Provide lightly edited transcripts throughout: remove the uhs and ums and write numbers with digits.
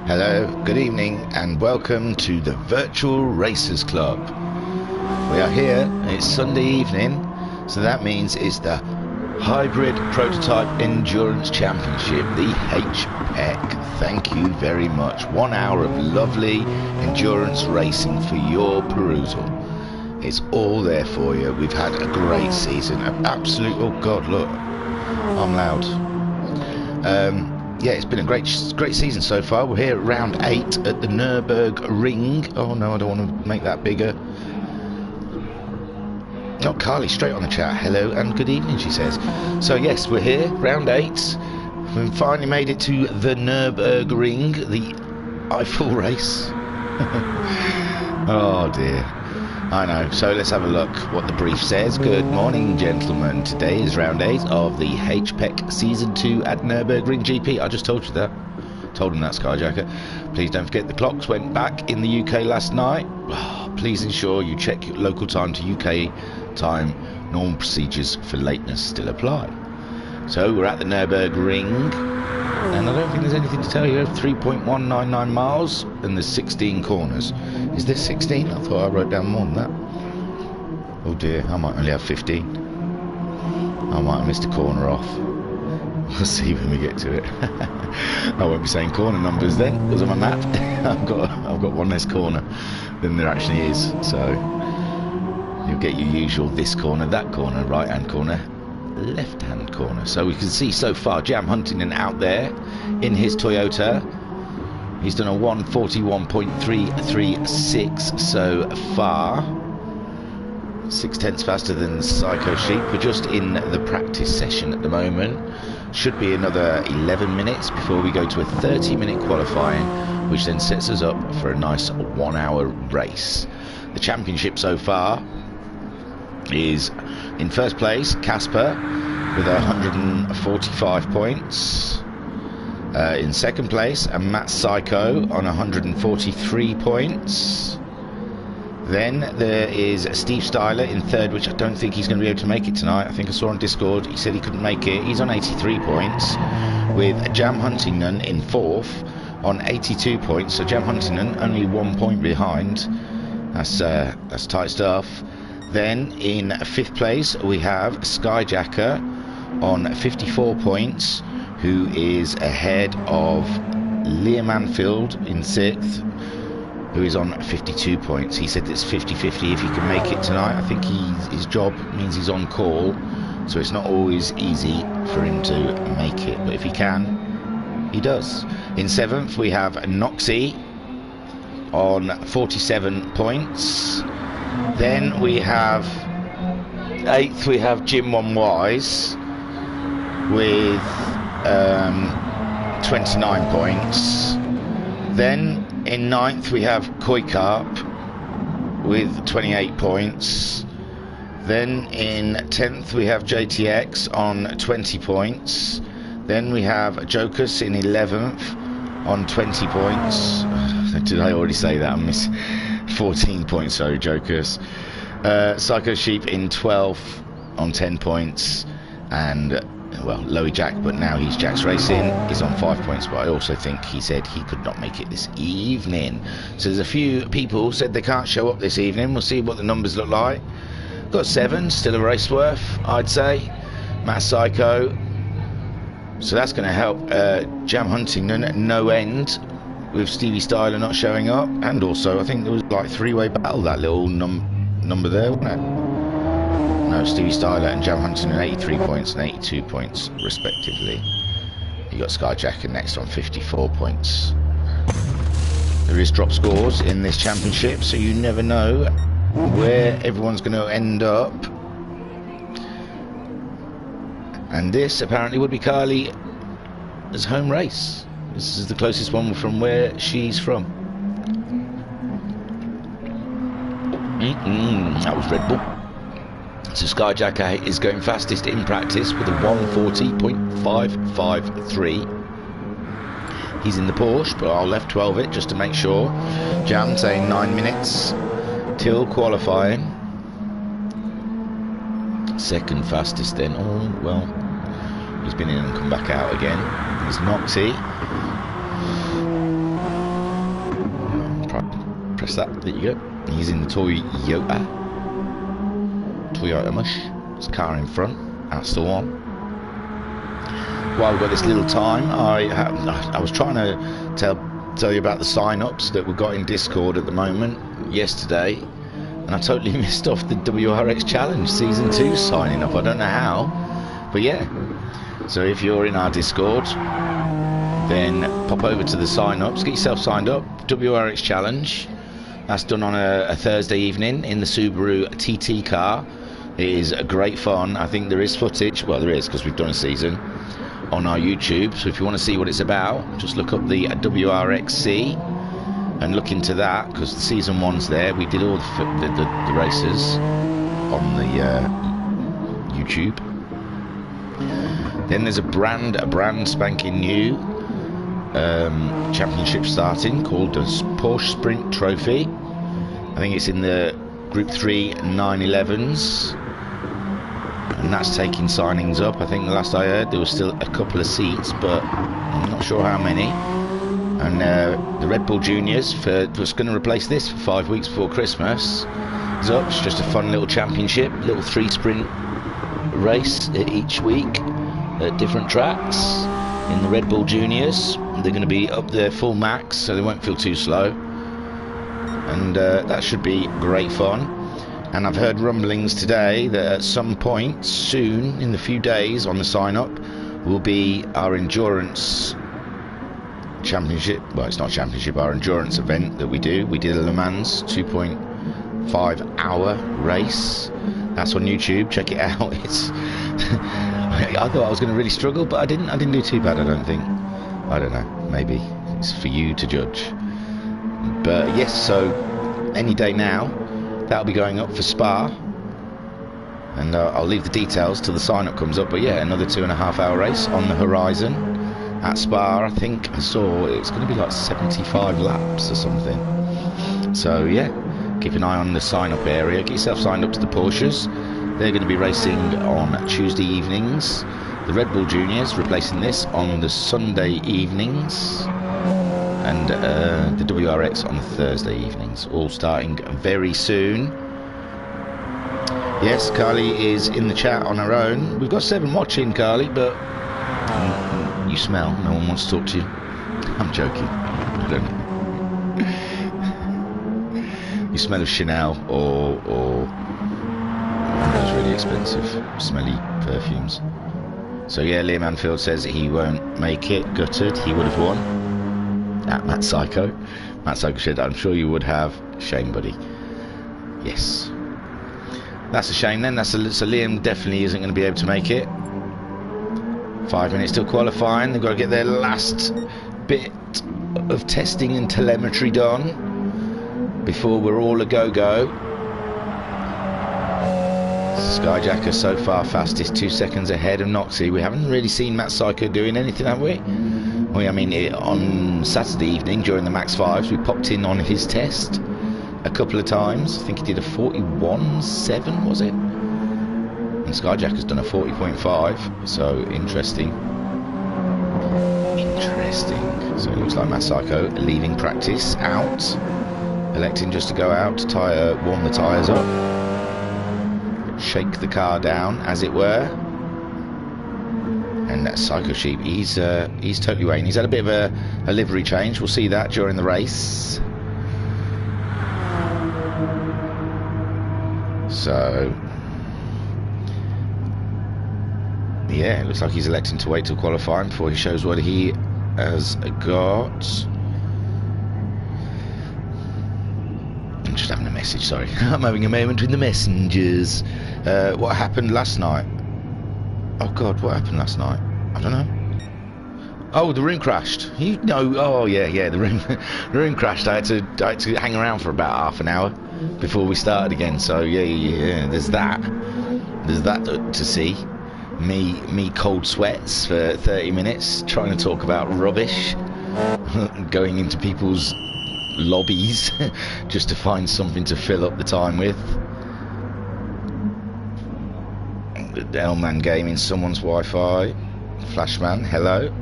Hello, good evening, and welcome to the Virtual Racers Club. We are here, and it's Sunday evening, so that means it's the Hybrid Prototype Endurance Championship, the HPEC. Thank you very much. 1 hour of lovely endurance racing for your perusal. It's all there for you. We've had a great season. Oh God, look, I'm loud. Yeah, it's been a great season so far. We're here at round 8 at the Nürburgring. Oh no, I don't want to make that bigger. Oh, Carly, straight on the chat. Hello and good evening, she says. So yes, we're here, round 8. We've finally made it to the Nürburgring, the Eiffel race. Oh dear. I know. So let's have a look what the brief says. Good morning, gentlemen. Today is round 8 of the HPEC Season 2 at Nürburgring GP. I just told you that. Told him that, Skyjacker. Please don't forget the clocks went back in the UK last night. Please ensure you check your local time to UK time. Normal procedures for lateness still apply. So we're at the Nürburgring, and I don't think there's anything to tell you. 3.199 miles, and there's 16 corners. Is this 16? I thought I wrote down more than that. Oh dear, I might only have 15. I might have missed a corner off. We'll see when we get to it. I won't be saying corner numbers then, because on my map I've got one less corner than there actually is. So you'll get your usual this corner, that corner, right hand corner, left hand corner. So we can see so far Jam Huntington out there in his Toyota. He's done a 141.336 so far. 0.6 faster than Psycho Sheep. We're just in the practice session at the moment. Should be another 11 minutes before we go to a 30-minute qualifying, which then sets us up for a nice 1 hour race. The championship so far is in first place Casper with 145 points. In second place, Matt Psycho on 143 points. Then there is Steve Styler in third, which I don't think he's going to be able to make it tonight. I think I saw on Discord he said he couldn't make it. He's on 83 points, with Jam Huntington in fourth on 82 points. So Jam Huntington only 1 point behind. That's tight stuff. Then in fifth place we have Skyjacker on 54 points, who is ahead of Liam Anfield in sixth, who is on 52 points. He said it's 50-50 if he can make it tonight. I think his job means he's on call, so it's not always easy for him to make it, but if he can, he does. In seventh we have Noxie on 47 points. Then we have eighth, we have Jim One Wise with 29 points. Then in ninth we have Koi Carp with 28 points. Then in 10th we have JTX on 20 points. Then we have Jokus in 11th on 20 points. Did I already say that? I missed 14 points, sorry, Jokus. Psycho Sheep in 12th on 10 points. And well, Lowy Jack, but now he's Jack's Racing, is on 5 points, but I also think he said he could not make it this evening. So there's a few people said they can't show up this evening. We'll see what the numbers look like. Got 7, still a race worth, I'd say. Matt Psycho. So that's going to help Jam Huntington at no end, with Stevie Styler not showing up. And also, I think there was like three-way battle, that little number there, wasn't it? No, Stevie Styler and Jam Huntington 83 points and 82 points respectively. You got Skyjacker next on 54 points. There is drop scores in this championship, so you never know where everyone's going to end up. And this apparently would be Carly's home race. This is the closest one from where she's from. That was Red Bull. So Skyjacker is going fastest in practice with a 140.553. He's in the Porsche, but I'll left 12 it just to make sure. Jam saying 9 minutes till qualifying. Second fastest then. Oh, well, he's been in and come back out again. It's Noxie. press that. There you go. He's in the Toyota Mush. It's car in front. That's the one. While we've got this little time, I was trying to tell you about the sign-ups that we've got in Discord at the moment yesterday, and I totally missed off the WRX Challenge Season 2 signing up. I don't know how, but yeah. So if you're in our Discord, then pop over to the sign-ups, get yourself signed up. WRX Challenge. That's done on a Thursday evening in the Subaru TT car. It is great fun. I think there is footage, well there is because we've done a season, on our YouTube. So if you want to see what it's about, just look up the WRXC and look into that, because the season 1's there. We did all the races on the YouTube. Then there's a brand spanking new championship starting called the Porsche Sprint Trophy. I think it's in the Group 3 911s, and that's taking signings up. I think the last I heard there was still a couple of seats, but I'm not sure how many. And the Red Bull Juniors, was going to replace this for 5 weeks before Christmas, is up. It's just a fun little championship, little 3 sprint race each week at different tracks in the Red Bull Juniors. They're going to be up their full max, so they won't feel too slow, and that should be great fun. And I've heard rumblings today that at some point soon, in the few days on the sign-up, will be our endurance championship. Well, it's not a championship, our endurance event that we do. We did a Le Mans 2.5 hour race. That's on YouTube. Check it out. It's I thought I was going to really struggle, but I didn't do too bad, I don't think. I don't know. Maybe it's for you to judge. But yes, so any day now, that'll be going up for Spa, and I'll leave the details till the sign-up comes up. But yeah, another 2.5 hour race on the horizon at Spa. I think I saw it's going to be like 75 laps or something. So yeah, keep an eye on the sign-up area. Get yourself signed up to the Porsches. They're going to be racing on Tuesday evenings. The Red Bull Juniors replacing this on the Sunday evenings, and the WRX on the Thursday evenings, all starting very soon. Yes, Carly is in the chat on her own. We've got 7 watching, Carly, but you smell. No one wants to talk to you. I'm joking. I don't know. You smell of Chanel or those really expensive, smelly perfumes. So yeah, Liam Anfield says he won't make it. Gutted. He would have won. At Matt Psycho said, I'm sure you would have. Shame, buddy. Yes, that's a shame then. So Liam definitely isn't going to be able to make it. 5 minutes till qualifying. They've got to get their last bit of testing and telemetry done before we're all a go-go. Skyjacker so far fastest, 2 seconds ahead of Noxie. We haven't really seen Matt Psycho doing anything, have we? I mean, on Saturday evening during the Max 5s, we popped in on his test a couple of times. I think he did a 41.7, was it? And Skyjacker's done a 40.5, so interesting. So it looks like Matt Psycho leaving practice out, electing just to go out to warm the tyres up, shake the car down, as it were. And that Psycho Sheep, he's totally waiting. He's had a bit of a livery change. We'll see that during the race. So yeah, it looks like he's electing to wait till qualifying before he shows what he has got. I'm just having a message, sorry. I'm having a moment with the messengers. What happened last night? Oh God, what happened last night? I don't know. Oh, the room crashed. You know? Oh yeah, the room crashed. I had to hang around for about half an hour before we started again. So yeah. There's that to see. Me cold sweats for 30 minutes trying to talk about rubbish, going into people's lobbies just to find something to fill up the time with. Elman Gaming, someone's Wi-Fi. Flashman, hello.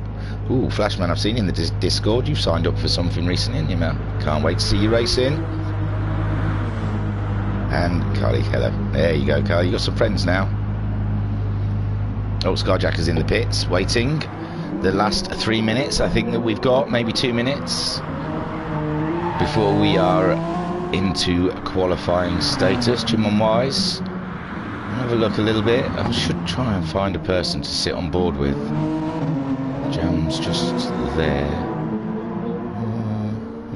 Ooh, Flashman, I've seen in the Discord you've signed up for something recently, haven't you, man? Can't wait to see you racing. And Carly, hello. There you go, Carly. You got some friends now. Oh, Skyjacker's in the pits, waiting. The last 3 minutes, I think, that we've got, maybe 2 minutes, before we are into qualifying status. Jim on Wise. Have a look a little bit. I should try and find a person to sit on board with. Jam's just there.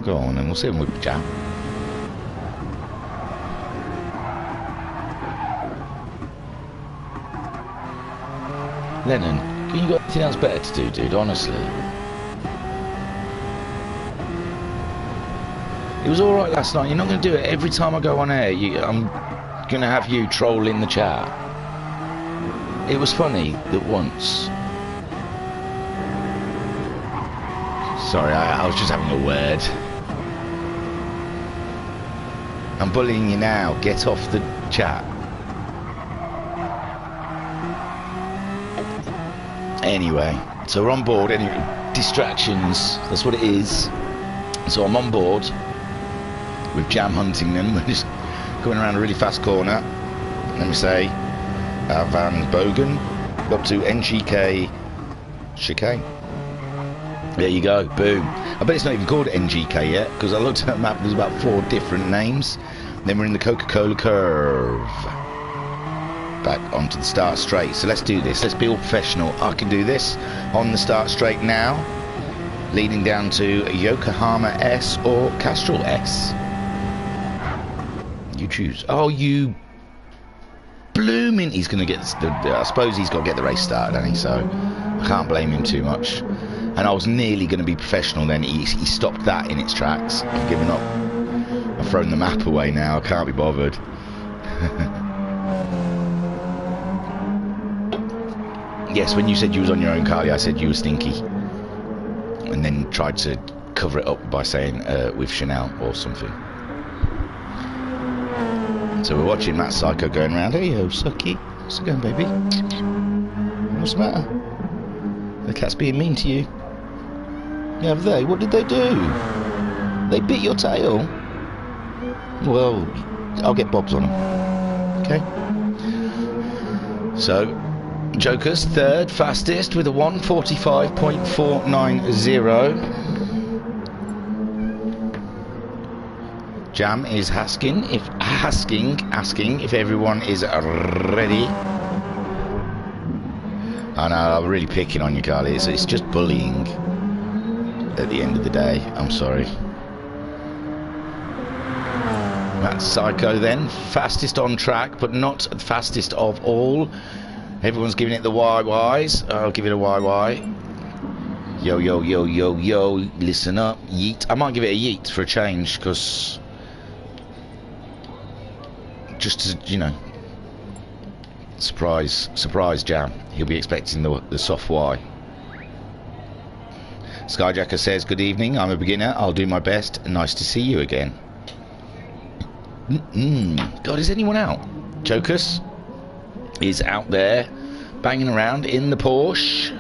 Go on, and we'll sit with Jam. Lennon, you got anything else better to do, dude? Honestly, it was all right last night. You're not going to do it every time I go on air. I'm going to have you troll in the chat. It was funny that once. Sorry, I was just having a word. I'm bullying you now. Get off the chat. Anyway, so we're on board. Anyway, distractions. That's what it is. So I'm on board with Jam hunting them. We're just going around a really fast corner. Let me say, Van Bogen up to NGK chicane. There you go, boom. I bet it's not even called NGK yet, because I looked at the map, there's about 4 different names. Then we're in the Coca-Cola curve. Back onto the start straight. So let's do this. Let's be all professional. I can do this on the start straight now. Leading down to Yokohama S or Castrol S. You choose. Oh, you blooming. He's going to get I suppose he's got to get the race started, hasn't he? So I can't blame him too much. And I was nearly going to be professional then. He stopped that in its tracks. I've given up. I've thrown the map away now. I can't be bothered. Yes, when you said you was on your own, Carly, I said you were stinky. And then tried to cover it up by saying with Chanel or something. So we're watching Matt Psycho going around. Hey, yo, sucky. How's it going, baby? What's the matter? The cat's being mean to you. Yeah, have they? What did they do? They bit your tail? Well, I'll get Bob's on them. Okay? So, Joker's third fastest with a 1:45.490. Jam is asking if everyone is ready. I know, I'm really picking on you, Carly. It's just bullying at the end of the day. I'm sorry. That's Psycho then. Fastest on track, but not the fastest of all. Everyone's giving it the YYs. I'll give it a YY. Yo, yo, yo, yo, yo. Listen up. Yeet. I might give it a yeet for a change, because just to, you know, surprise Jam. He'll be expecting the soft Y. Skyjacker says, good evening, I'm a beginner, I'll do my best, nice to see you again. God, is anyone out? Jokus is out there banging around in the Porsche.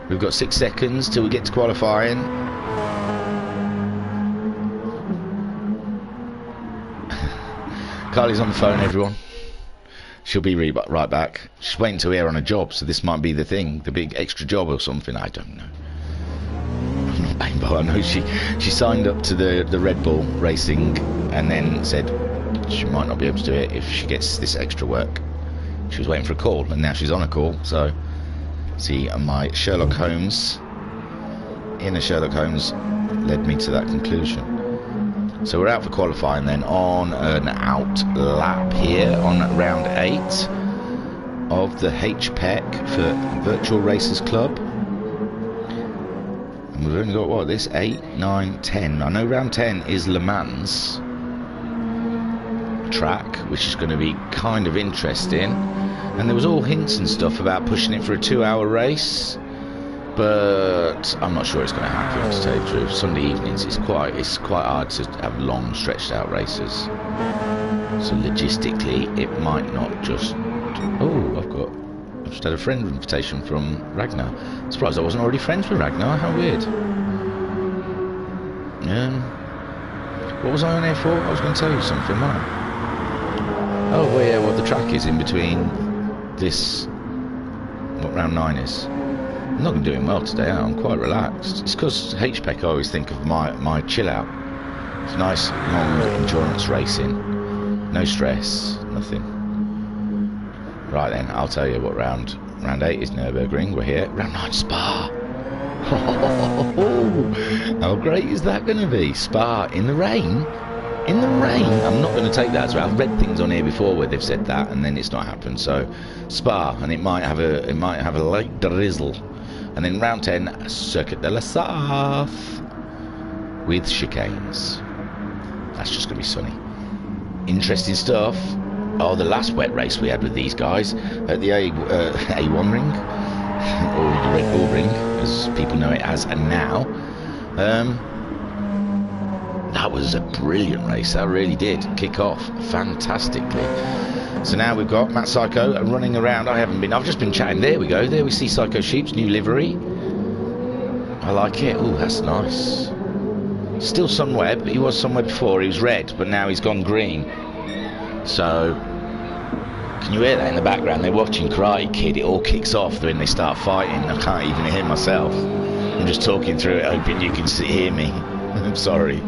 We've got 6 seconds till we get to qualifying. Carly's on the phone, everyone. She'll be right back. She's waiting to hear on a job, so this might be the thing, the big extra job or something. I don't know. I'm not Bangbo. I know she signed up to the Red Bull racing and then said she might not be able to do it if she gets this extra work. She was waiting for a call, and now she's on a call. So, see, my Sherlock Holmes, inner Sherlock Holmes, led me to that conclusion. So we're out for qualifying then on an out lap here on round 8 of the HPEC for Virtual Racers Club. And we've only got, what, this? 8, 9, 10. I know round 10 is Le Mans track, which is going to be kind of interesting. And there was all hints and stuff about pushing it for a 2-hour race. But I'm not sure it's going to happen, to tell you the truth. Sunday evenings, it's quite hard to have long, stretched out races. So logistically, it might not just. Oh, I've just had a friend invitation from Ragnar. I'm surprised I wasn't already friends with Ragnar. How weird. What was I on air for? I was going to tell you something, wasn't I? Oh, well, yeah, what the track is in between this, what round 9 is. I'm not doing well today, I'm quite relaxed. It's because HPEC I always think of my chill out. It's nice, long endurance racing. No stress, nothing. Right then, I'll tell you what round 8 is Nürburgring. We're here. Round 9 Spa. How great is that going to be? Spa in the rain. In the rain. I'm not going to take that as well. I've read things on here before where they've said that and then it's not happened. So Spa, and it might have a light drizzle. And then round 10 Circuit de la Sarthe with chicanes. That's just going to be sunny. Interesting stuff. Oh, the last wet race we had with these guys at the A1 ring, or the Red Bull ring, as people know it as now. That was a brilliant race. That really did kick off fantastically. So now we've got Matt Psycho running around. I've just been chatting. There we go. There we see Psycho Sheep's new livery. I like it. Oh, that's nice. Still Sunweb. He was Sunweb before. He was red, but now he's gone green. So, can you hear that in the background? They're watching Karate Kid. It all kicks off when they start fighting. I can't even hear myself. I'm just talking through it, hoping you can hear me. I'm sorry.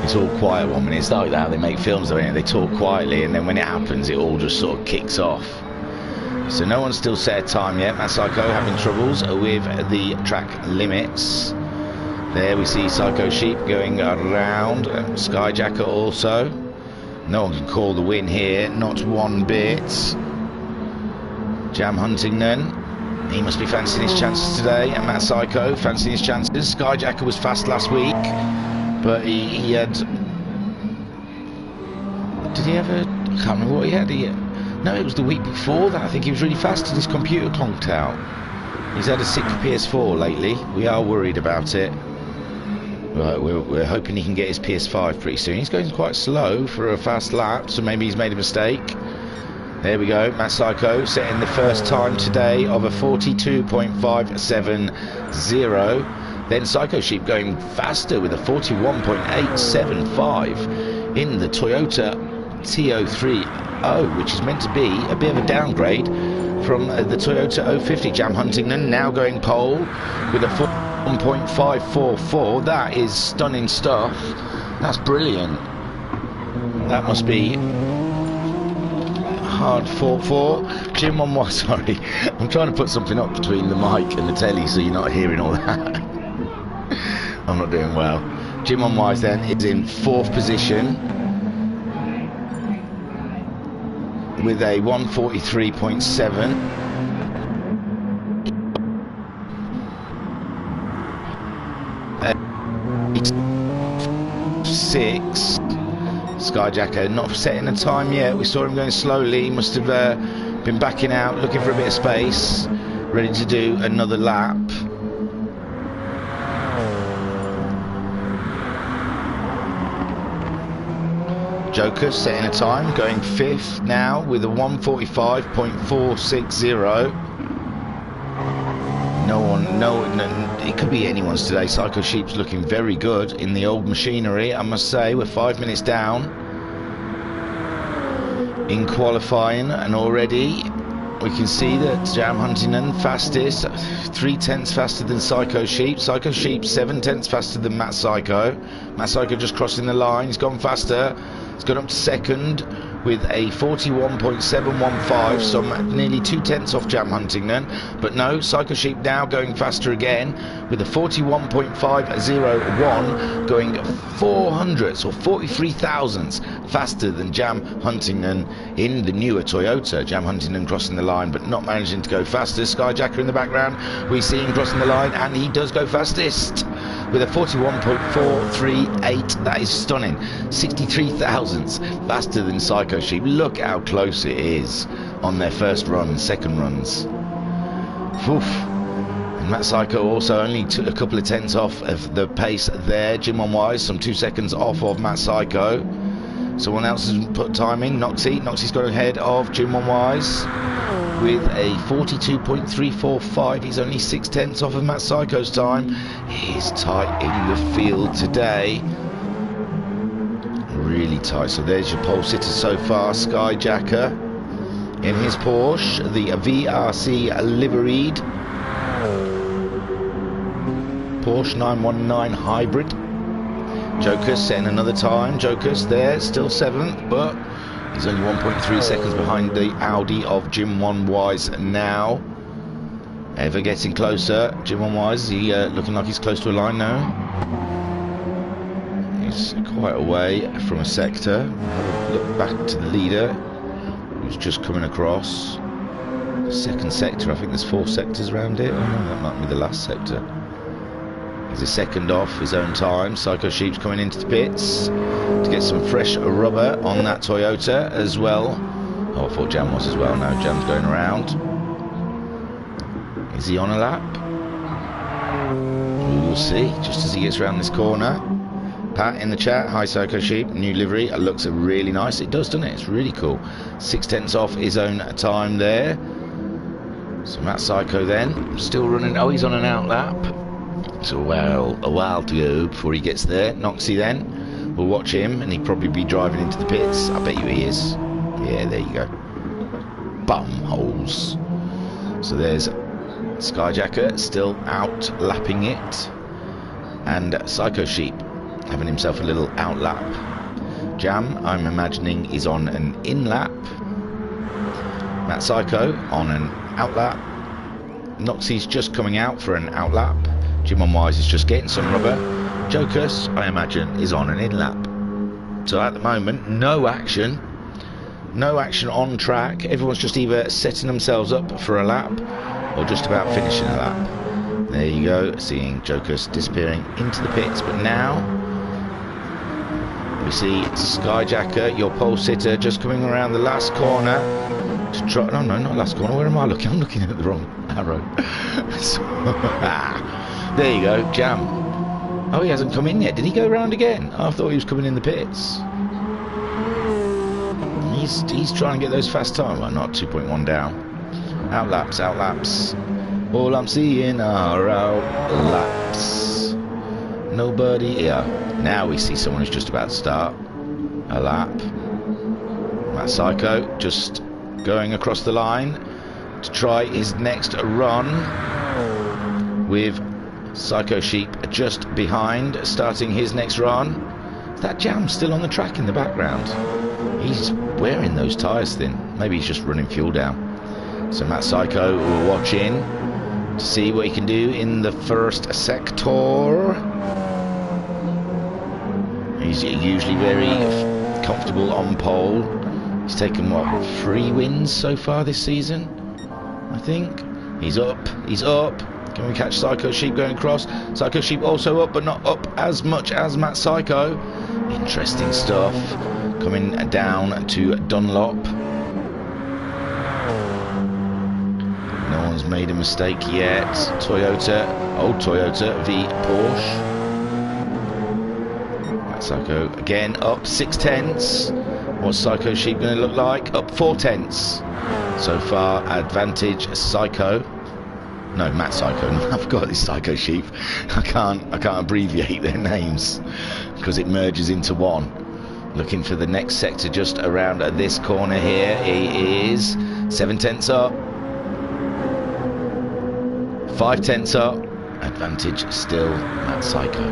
It's all quiet 1 minute. It's like that. They make films, don't they? They talk quietly, and then when it happens, it all just sort of kicks off. So no one's still set a time yet. Matt Psycho having troubles with the track limits. There we see Psycho Sheep going around. Skyjacker also. No one can call the win here, not one bit. Jam Huntington, he must be fancying his chances today. And Matt Psycho fancying his chances. Skyjacker was fast last week, but he had... Did he ever... I can't remember what he had. No, it was the week before that. I think he was really fast and his computer conked out. He's had a sick PS4 lately. We are worried about it. Right, we're hoping he can get his PS5 pretty soon. He's going quite slow for a fast lap, so maybe he's made a mistake. There we go, Matt Psycho setting the first time today of a 42.570. Then Psycho Sheep going faster with a 41.875 in the Toyota T03O, which is meant to be a bit of a downgrade from the Toyota 050. Jam Huntington now going pole with a 1.544. That is stunning stuff. That's brilliant. That must be hard fought for. Jim on what? Sorry, I'm trying to put something up between the mic and the telly so you're not hearing all that. I'm not doing well. Jim on Wise then is in 4th position with a 143.7. Six. Skyjacker not setting a time yet. We saw him going slowly. He must have been backing out, looking for a bit of space, ready to do another lap. Joker setting a time, going 5th now with a 145.460. No, it could be anyone's today. Psycho Sheep's looking very good in the old machinery, I must say. We're 5 minutes down in qualifying, and already we can see that Jam Huntington fastest, 3/10 faster than Psycho Sheep. Psycho Sheep 7/10 faster than Matt Psycho. Matt Psycho just crossing the line. He's gone faster. He's gone up to 2nd with a 41.715, so nearly 2/10 off Jam Huntington. But no, Psycho Sheep now going faster again with a 41.501, going 400ths or 43 thousandths faster than Jam Huntington in the newer Toyota. Jam Huntington crossing the line but not managing to go faster. Skyjacker in the background, we see him crossing the line and he does go fastest with a 41.438. That is stunning. 63 thousandths faster than Psycho Sheep. Look how close it is on their first run, second runs. Oof. And Matt Psycho also only took a couple of tenths off of the pace there. Jim on Wise, some 2 seconds off of Matt Psycho. Someone else has put time in. Noxie's got ahead of Jim on Wise with a 42.345. He's only 6/10 off of Matt Psycho's time. He's tight in the field today. really tight. So there's your pole sitter so far, Skyjacker in his Porsche, the VRC liveried Porsche 919 hybrid. Joker's setting another time. Joker's there, still 7th, but he's only 1.3 seconds behind the Audi of Jim One Wise now. Ever getting closer. Jim One Wise, is he looking like he's close to a line now? He's quite away from a sector. Look back to the leader, who's just coming across. The second sector, I think there's 4 sectors around it. Oh no, that might be the last sector. He's a second off his own time. Psycho Sheep's coming into the pits to get some fresh rubber on that Toyota as well. Oh, I thought Jam was as well. No, Jam's going around. Is he on a lap? We'll see, just as he gets around this corner. Pat in the chat, hi Psycho Sheep, new livery, it looks really nice. It does, doesn't it? It's really cool. 6/10 off his own time there. So Matt Psycho then, still running, oh, he's on an out lap. So a while to go before he gets there. Noxie then, we'll watch him, and he'll probably be driving into the pits. I bet you he is. Yeah, there you go. Bum holes. So there's Skyjacker still out lapping it, and Psycho Sheep having himself a little out lap. Jam, I'm imagining, is on an in lap. Matt Psycho on an out lap. Noxie's just coming out for an out lap. Jim On Wise is just getting some rubber. Jokers, I imagine, is on an in lap. So at the moment, no action on track. Everyone's just either setting themselves up for a lap or just about finishing a lap. There you go, seeing Jokers disappearing into the pits. But now we see Skyjacker, your pole sitter, just coming around the last corner to try. No, not last corner. Where am I looking? I'm looking at the wrong arrow. There you go, Jam. Oh, he hasn't come in yet. Did he go around again? Oh, I thought he was coming in the pits. He's trying to get those fast times. Well, not 2.1 down. Out laps. All I'm seeing are out laps. Nobody here. Now we see someone who's just about to start a lap. Matt Psycho just going across the line to try his next run, with Psycho Sheep just behind, starting his next run. Is that Jam still on the track in the background? He's wearing those tyres thin. Maybe he's just running fuel down. So Matt Psycho will watch in to see what he can do in the first sector. He's usually very comfortable on pole. He's taken, what, 3 wins so far this season, I think. He's up. Can we catch Psycho Sheep going across? Psycho Sheep also up, but not up as much as Matt Psycho. Interesting stuff. Coming down to Dunlop. No one's made a mistake yet. Toyota, old Toyota v Porsche. Matt Psycho again up 6/10. What's Psycho Sheep going to look like? Up 4/10. So far, advantage Psycho. No, Matt Psycho. I've got this Psycho Sheep. I can't abbreviate their names because it merges into one. Looking for the next sector just around this corner here. He is 7/10 up. 5/10 up. Advantage still Matt Psycho.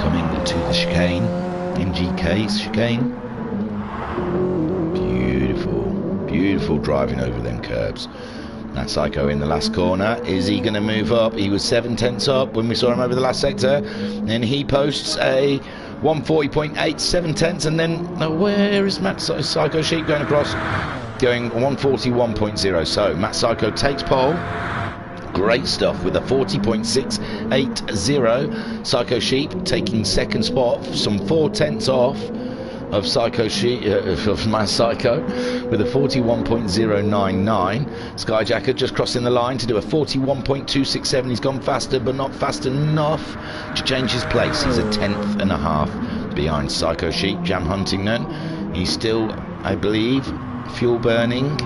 Coming to the chicane. MGK's chicane. Beautiful driving over them curbs. Matt Psycho in the last corner. Is he going to move up? He was 7/10 up when we saw him over the last sector. Then he posts a 140.8, 7/10, and then where is Matt Psycho Sheep going across? Going 141.0. So Matt Psycho takes pole. Great stuff with a 40.680. Psycho Sheep taking second spot, some 4/10 off of Psycho Sheep, of Matt Psycho, with a 41.099. Skyjacker just crossing the line to do a 41.267. He's gone faster, but not fast enough to change his place. He's a 10th and a half behind Psycho Sheep. Jam Huntington, he's still, I believe, fuel burning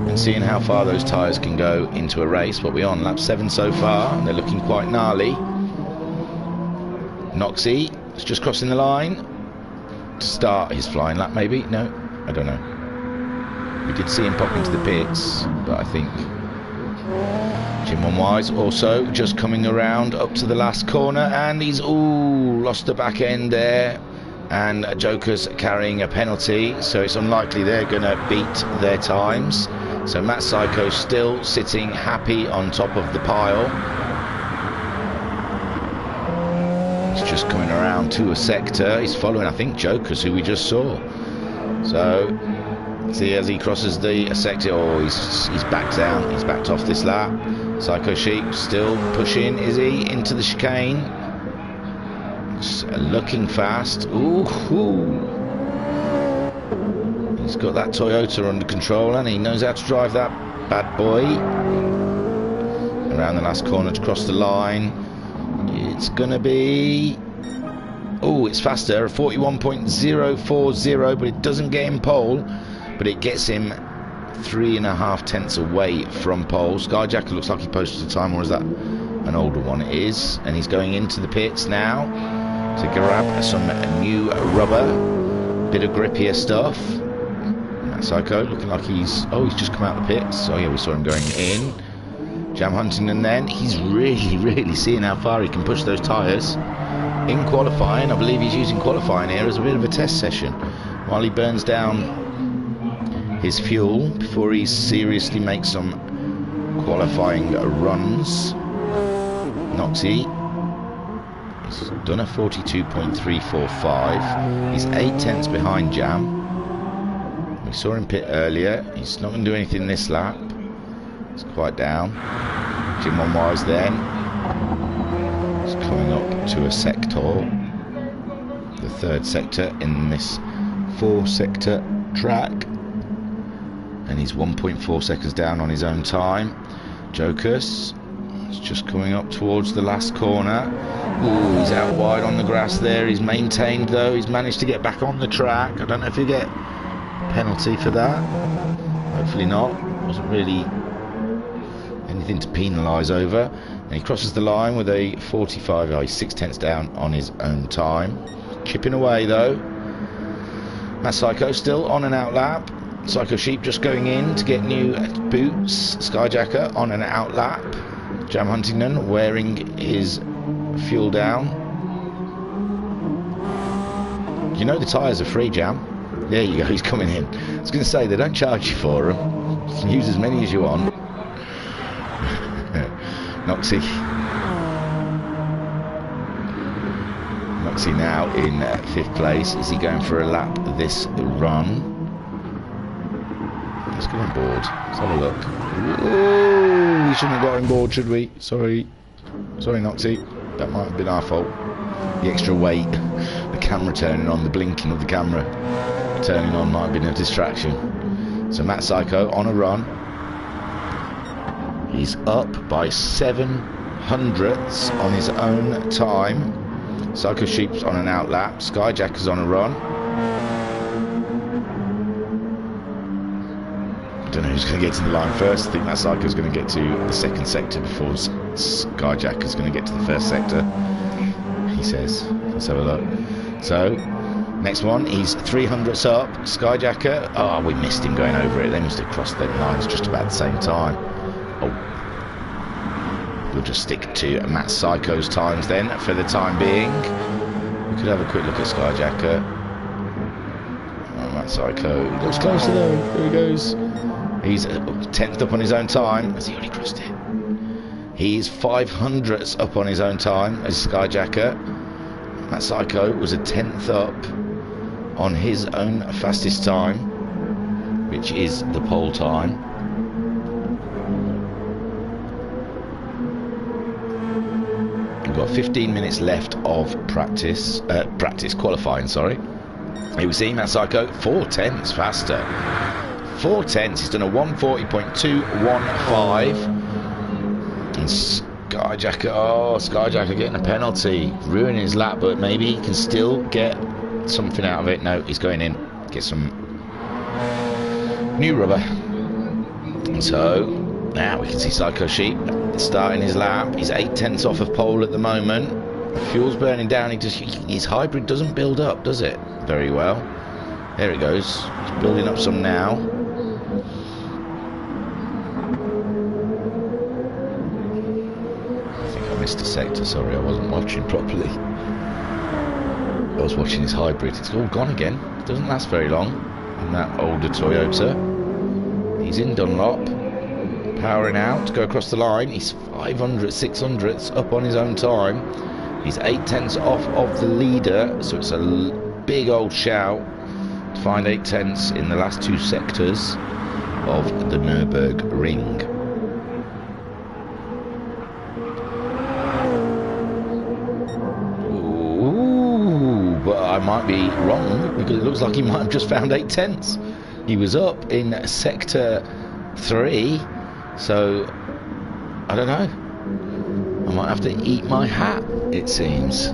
and seeing how far those tyres can go into a race. But we're on lap 7 so far, and they're looking quite gnarly. Noxie It's just crossing the line to start his flying lap, maybe? No, I don't know. We did see him pop into the pits, but I think Jim One Wise also just coming around up to the last corner, and he's lost the back end there, and Joker's carrying a penalty, so it's unlikely they're going to beat their times. So Matt Psycho still sitting happy on top of the pile. He's just coming around to a sector. He's following, I think, Joker's, who we just saw. So see, as he crosses the sector, he's backed down. He's backed off this lap. Psycho Sheep still pushing, is he, into the chicane? Looking fast. Ooh. He's got that Toyota under control, and he knows how to drive that bad boy. Around the last corner to cross the line. It's gonna be... it's faster, 41.040, but it doesn't get him pole, but it gets him 3.5 tenths away from pole. Skyjacker looks like he posted a time, or is that an older one? It is, and he's going into the pits now to grab some new rubber, bit of grippier stuff. That Psycho looking like he's just come out of the pits. Oh yeah, we saw him going in. Jam Huntington then, he's really seeing how far he can push those tyres. In qualifying, I believe he's using qualifying here as a bit of a test session while he burns down his fuel before he seriously makes some qualifying runs. Noxie, he's done a 42.345. He's 8 tenths behind Jam. We saw him pit earlier. He's not going to do anything this lap. It's quite down. Jim One Wise then. He's coming up to a sector, the third sector in this 4-sector track, and he's 1.4 seconds down on his own time. Joker's just coming up towards the last corner. He's out wide on the grass there. He's maintained though. He's managed to get back on the track. I don't know if he'll get a penalty for that. Hopefully not. Wasn't really anything to penalise over. And he crosses the line with a 45. He's 6 tenths down on his own time. Chipping away though. Matt Psycho still on an out lap. Psycho Sheep just going in to get new boots. Skyjacker on an out lap. Jam Huntington wearing his fuel down. You know the tyres are free, Jam. There you go, he's coming in. I was going to say, they don't charge you for them. You can use as many as you want. Noxie now in 5th place. Is he going for a lap this run? Let's go on board. Let's have a look. Ooh, we shouldn't have got on board, should we? Sorry, Noxie. That might have been our fault. The extra weight, the camera turning on, the blinking of the camera turning on might have been a distraction. So Matt Psycho on a run. He's up by 7/100ths on his own time. Psycho Sheep's on an out lap. Skyjacker's on a run. I don't know who's going to get to the line first. I think that Psycho's going to get to the 2nd sector before Skyjacker's going to get to the 1st sector, he says. Let's have a look. So, next one, he's 300ths up. Skyjacker, we missed him going over it. They must have crossed their lines just about the same time. We'll just stick to Matt Psycho's times then for the time being. We could have a quick look at Skyjacker. Matt Psycho looks closer though. Here he goes. He's 10th up on his own time. Has he already crossed it? He's 500ths up on his own time as Skyjacker. Matt Psycho was a 10th up on his own fastest time, which is the pole time. We've got 15 minutes left of practice qualifying, sorry. Here we see Matt Psycho 4 tenths faster. 4 tenths, he's done a 140.215. And Skyjacker getting a penalty, ruining his lap, but maybe he can still get something out of it. No, he's going in, get some new rubber. And so now we can see Psycho Sheep starting his lap. He's 8 tenths off of pole at the moment. The fuel's burning down. His hybrid doesn't build up, does it? Very well. There it goes. It's building up some now. I think I missed a sector. Sorry, I wasn't watching properly. I was watching his hybrid. It's all gone again. It doesn't last very long in that older Toyota. He's in Dunlop. Powering out to go across the line. He's 500, 600ths up on his own time. He's 8/10ths off of the leader, so it's a big old shout to find 8/10ths in the last two sectors of the Nürburgring. Ooh, but I might be wrong because it looks like he might have just found 8/10ths. He was up in sector 3. So, I don't know. I might have to eat my hat, it seems.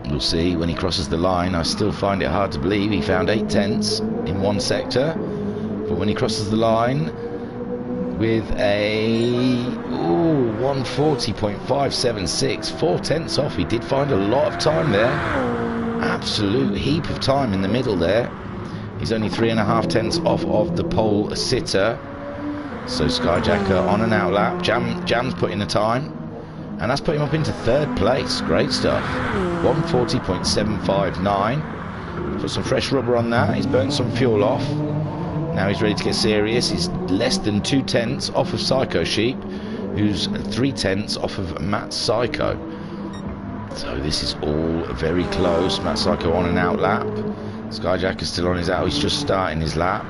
We'll see when he crosses the line. I still find it hard to believe he found 8/10ths in one sector. But when he crosses the line with a 140.576, 4/10ths off, he did find a lot of time there. Absolute heap of time in the middle there. He's only 3.5/10ths off of the pole sitter. So Skyjacker on an out lap. Jam's put in the time, and that's put him up into 3rd place. Great stuff. 140.759. Put some fresh rubber on that. He's burnt some fuel off. Now he's ready to get serious. He's less than 2/10ths off of Psycho Sheep, who's 3/10ths off of Matt Psycho. So this is all very close. Matt Psycho on an out lap. Skyjacker's still on his out. He's just starting his lap.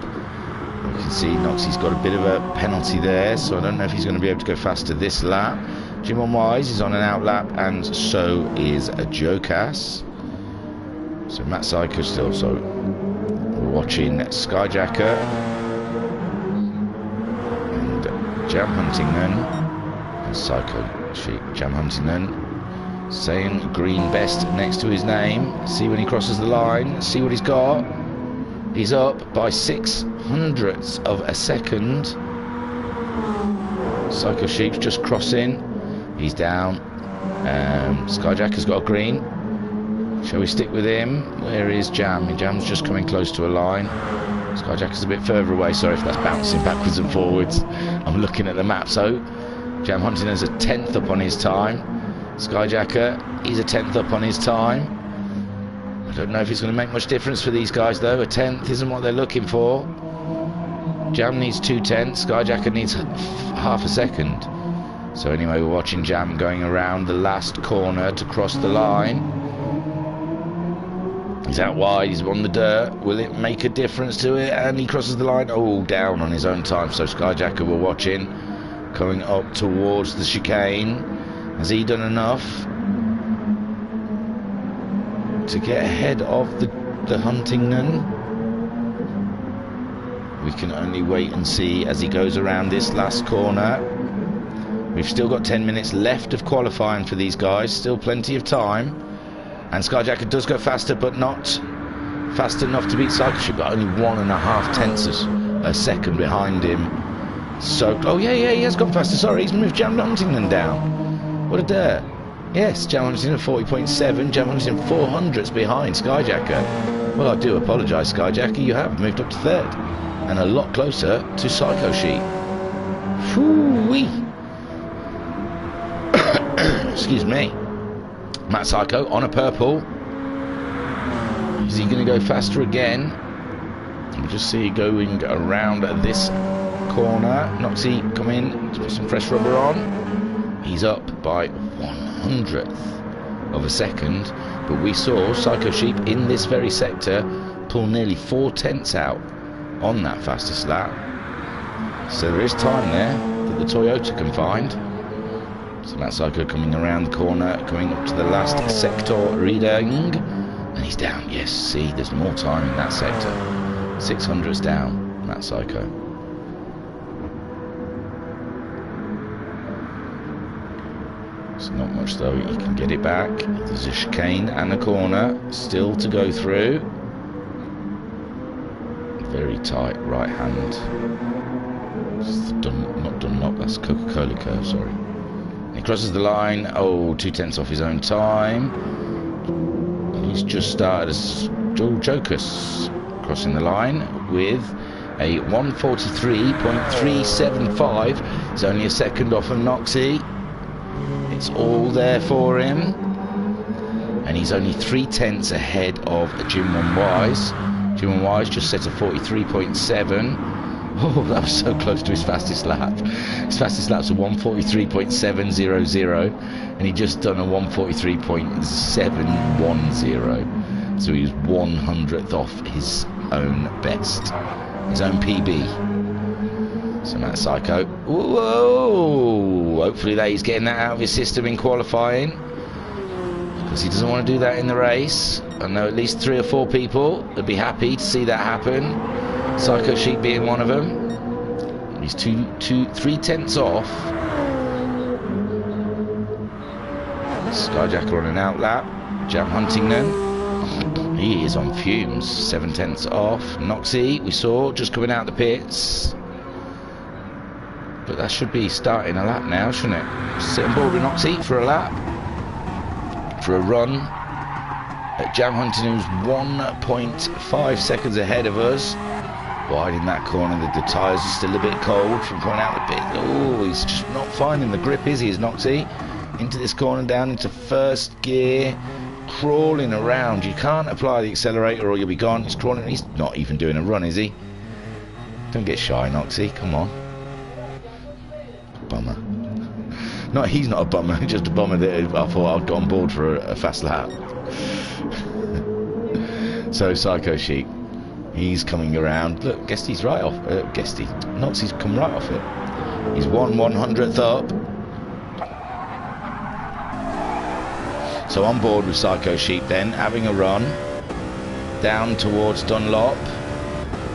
You can see Noxie's got a bit of a penalty there, so I don't know if he's going to be able to go faster this lap. Jim on Wise is on an out lap, and so is a Jokas. So Matt Psycho still. So we're watching Skyjacker and Jam Huntington and Psycho Sheep. Jam Huntington saying green best next to his name. See when he crosses the line. See what he's got. He's up by 600ths of a second. Psycho Sheep's just crossing. He's down. Skyjacker's got a green. Shall we stick with him? Where is Jam? Jam's just coming close to a line. Skyjacker's a bit further away. Sorry if that's bouncing backwards and forwards. I'm looking at the map. So Jam Huntington's a 10th up on his time. Skyjacker, he's a 10th up on his time. I don't know if it's going to make much difference for these guys though. A 10th isn't what they're looking for. Jam needs 2/10ths. Skyjacker needs half a second. So anyway, we're watching Jam going around the last corner to cross the line. He's out wide. He's on the dirt. Will it make a difference to it? And he crosses the line. Oh, down on his own time. So Skyjacker we're watching coming up towards the chicane. Has he done enough to get ahead of the Huntington? We can only wait and see as he goes around this last corner. We've still got 10 minutes left of qualifying for these guys. Still plenty of time. And Skyjacker does go faster, but not fast enough to beat Psycho Sheep. Got only 1.5/10ths a second behind him. So, oh yeah, he has gone faster. Sorry, he's moved Jam Huntington down. What a dare. Yes, Jam Huntington 40.7, Jam Huntington 400ths behind Skyjacker. Well, I do apologise, Skyjacker, you have moved up to 3rd. And a lot closer to Psycho Sheep. Phoo-wee. Excuse me. Matt Psycho on a purple. Is he going to go faster again? We'll just see going around this corner. Noxie come in to put some fresh rubber on. He's up by 100th of a second, but we saw Psycho Sheep in this very sector pull nearly 4/10ths out on that fastest lap. So there is time there that the Toyota can find. So Matt Psycho coming around the corner, coming up to the last sector reading, and he's down. Yes, see, there's more time in that sector. 600's down, Matt Psycho. It's not much though, you can get it back. There's a chicane and a corner still to go through. Very tight right hand. Not Dunlop, that's Coca-Cola curve, sorry. He crosses the line. Oh, 2/10 off his own time. He's just started as Jokus crossing the line with a 1:43.375. It's only a second off of Noxie. It's all there for him. And he's only 3/10 ahead of Jim Wise. Jim Wise just set a 43.7. Oh, that was so close to his fastest lap. His fastest lap's a 1:43.700, and he just done a 1:43.710. So he was 100th off his own best, his own PB. So Matt Psycho, whoa! Hopefully that he's getting that out of his system in qualifying, because he doesn't want to do that in the race. I know at least 3 or 4 people would be happy to see that happen. Psycho Sheep being one of them. He's 3/10 off. Skyjacker on an outlap. Jam Huntington, he is on fumes. 7/10 off. Noxie, we saw just coming out the pits. But that should be starting a lap now, shouldn't it? Sit on board with Noxie for a lap, for a run. Jam Huntington's 1.5 seconds ahead of us. Wide in that corner, the tyres are still a bit cold from coming out the pit. Oh, he's just not finding the grip, is he, is Noxie? Into this corner, down into first gear, crawling around. You can't apply the accelerator or you'll be gone. He's crawling. He's not even doing a run, is he? Don't get shy, Noxie. Come on. Bummer. No, he's not a bummer. Just a bummer that I thought I'd go on board for a fast lap. So Psycho Sheep, he's coming around. Look, Guesty's right off. Guesty. Noxie's come right off it. He's 1/100th up. So on board with Psycho Sheep then, having a run down towards Dunlop.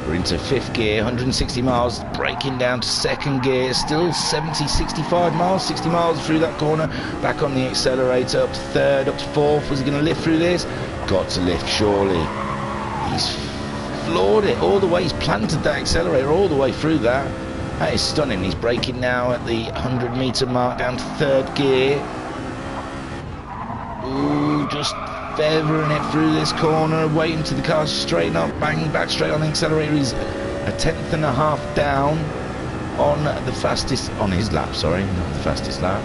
We're into 5th gear, 160 miles, breaking down to 2nd gear, still 70, 65 miles, 60 miles through that corner, back on the accelerator, up to 3rd, up to 4th. Was he going to lift through this? Got to lift, surely. He's floored it all the way. He's planted that accelerator all the way through that. That is stunning. He's braking now at the 100-meter mark, down to 3rd gear. Ooh, just feathering it through this corner, waiting till the car straighten up, banging back straight on the accelerator. He's a 1/10.5 down on the fastest, on his lap, sorry, not the fastest lap.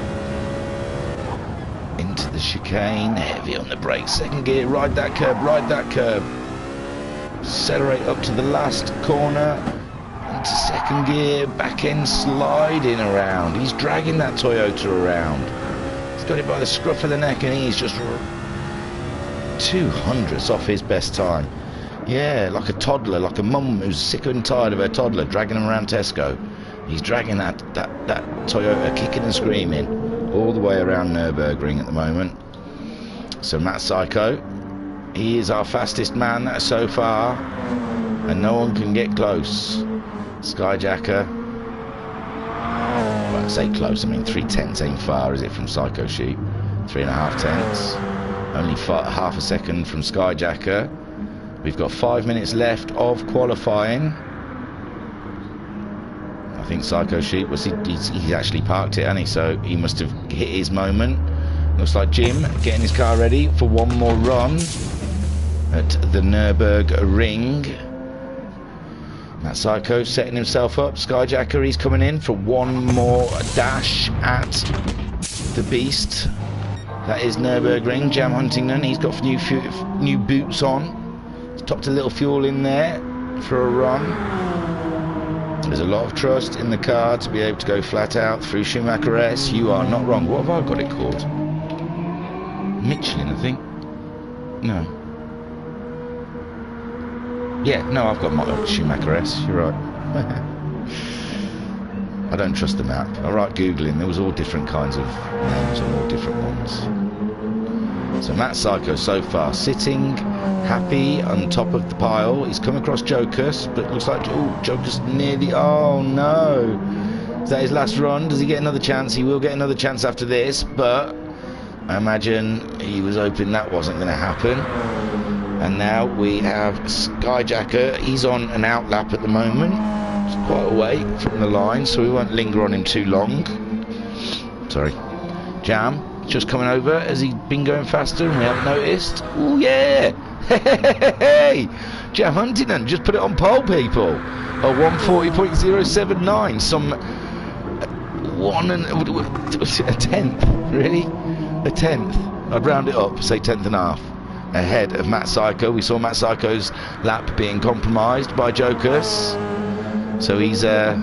Into the chicane, heavy on the brakes, 2nd gear, ride that curb, ride that curb. Accelerate up to the last corner, into 2nd gear, back end sliding around. He's dragging that Toyota around. He's got it by the scruff of the neck and he's just 200ths off his best time. Yeah, like a toddler, like a mum who's sick and tired of her toddler, dragging him around Tesco. He's dragging that Toyota, kicking and screaming, all the way around Nürburgring at the moment. So Matt Psycho, he is our fastest man so far, and no one can get close. Skyjacker, well, I say close, I mean 3/10 ain't far, is it, from Psycho Sheep? 3.5 tenths. Only half a second from Skyjacker. We've got 5 minutes left of qualifying. I think Psycho Sheep was he's actually parked it, hasn't he? So he must have hit his moment. Looks like Jim getting his car ready for one more run at the Nürburgring. That Psycho setting himself up. Skyjacker, he's coming in for one more dash at the beast. That is Nürburgring. Jam Huntington, he's got new boots on. He's topped a little fuel in there for a run. There's a lot of trust in the car to be able to go flat out through Schumacher S. You are not wrong. What have I got it called? Michelin, I think. No. Yeah, no, I've got my Schumacher S. You're right. I don't trust the map. I write Googling. There was all different kinds of names and all different ones. So Matt Psycho so far sitting happy on top of the pile. He's come across Jokus, but looks like Jokus near the... Oh no! Is that his last run? Does he get another chance? He will get another chance after this, but I imagine he was hoping that wasn't going to happen. And now we have Skyjacker. He's on an outlap at the moment. It's quite away from the line, so we won't linger on him too long. Sorry. Jam just coming over. Has he been going faster and we haven't noticed? Oh yeah! Hey! Jam Huntington just put it on pole, people. A 140.079. Some a tenth, really? A tenth. I'd round it up, say tenth and a half. Ahead of Matt Psycho. We saw Matt Psycho's lap being compromised by Jokers. So he's going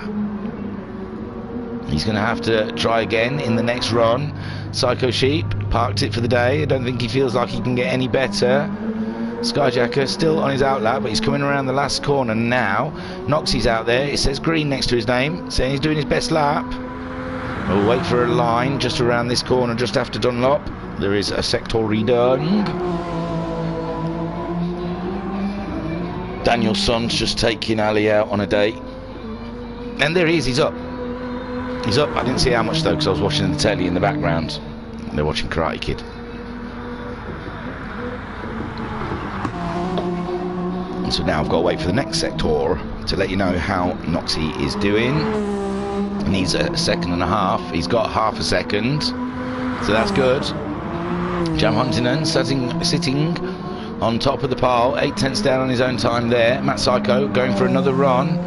to have to try again in the next run. Psycho Sheep parked it for the day. I don't think he feels like he can get any better. Skyjacker still on his outlap, but he's coming around the last corner now. Noxie's out there. It says green next to his name, saying he's doing his best lap. We'll wait for a line just around this corner, just after Dunlop. There is a sector redone. Danielson's just taking Ali out on a date. And there he is, he's up. He's up. I didn't see how much though, because I was watching the telly in the background. They're watching Karate Kid. So now I've got to wait for the next sector to let you know how Noxie is doing. He needs a second and a half. He's got half a second, so that's good. Jam Huntington sitting on top of the pile, 8/10 down on his own time there. Matt Psycho going for another run.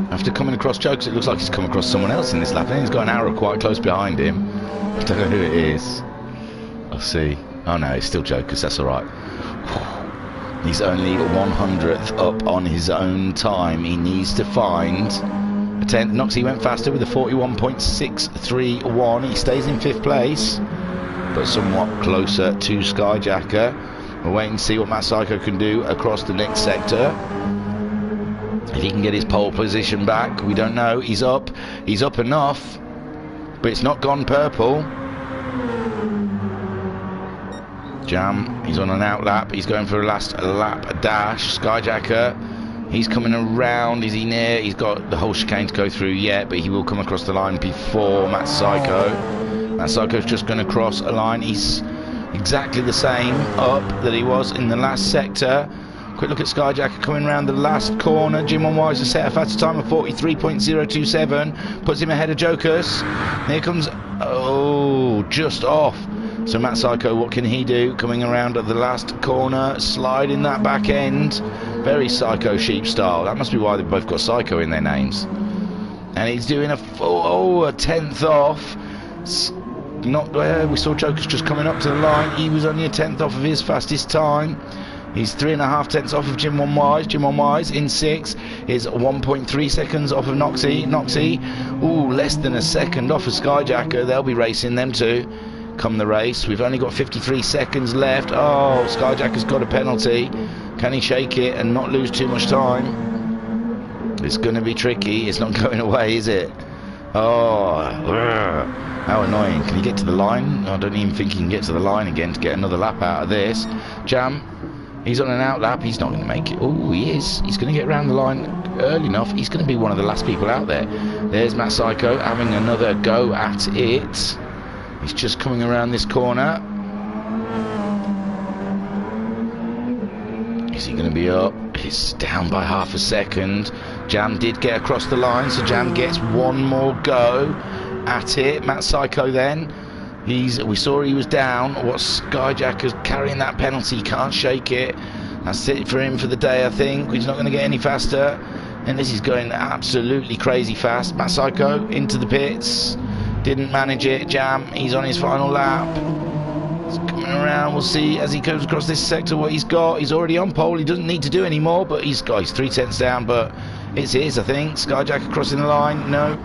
After coming across Jokers, it looks like he's come across someone else in this lap. I think he's got an arrow quite close behind him. I don't know who it is. I'll see. Oh no, it's still Jokers, that's alright. He's only 100th up on his own time. He needs to find a 10th. Noxie went faster with a 41.631. He stays in 5th place, but somewhat closer to Skyjacker. We'll wait and see what Matt Psycho can do across the next sector. If he can get his pole position back, we don't know. He's up enough, but it's not gone purple. Jam, he's on an outlap, he's going for a last lap dash. Skyjacker, he's coming around, is he near? He's got the whole chicane to go through yet, but he will come across the line before Matt Psycho. Matt Psycho's just going to cross a line. He's exactly the same up that he was in the last sector. Quick look at Skyjacker coming around the last corner. Jim on Wise has set a faster time of 43.027, puts him ahead of Jokers. Here comes, oh, just off. So Matt Psycho, what can he do? Coming around at the last corner, sliding that back end. Very Psycho Sheep style. That must be why they've both got Psycho in their names. And he's doing a 10th off. Not where we saw Jokers just coming up to the line. He was only a 10th off of his fastest time. He's 3.5 tenths off of Jim on Wise. Jim on Wise in 6 is 1.3 seconds off of Noxie. Noxie, ooh, less than a second off of Skyjacker. They'll be racing them two come the race. We've only got 53 seconds left. Oh, Skyjacker's got a penalty. Can he shake it and not lose too much time? It's going to be tricky. It's not going away, is it? Oh, how annoying. Can he get to the line? I don't even think he can get to the line again to get another lap out of this. Jam, he's on an out lap. He's not going to make it. Oh, he is. He's going to get around the line early enough. He's going to be one of the last people out there. There's Matt Psycho having another go at it. He's just coming around this corner. Is he going to be up? He's down by half a second. Jam did get across the line, so Jam gets one more go at it. Matt Psycho then. We saw he was down. What Skyjacker's carrying that penalty. He can't shake it. That's it for him for the day, I think. He's not going to get any faster. And this is going absolutely crazy fast. Matt Psycho into the pits. Didn't manage it. Jam, he's on his final lap. He's coming around. We'll see as he goes across this sector what he's got. He's already on pole. He doesn't need to do any more, but he's 3 tenths down, but it's his, I think. Skyjacker crossing the line. No.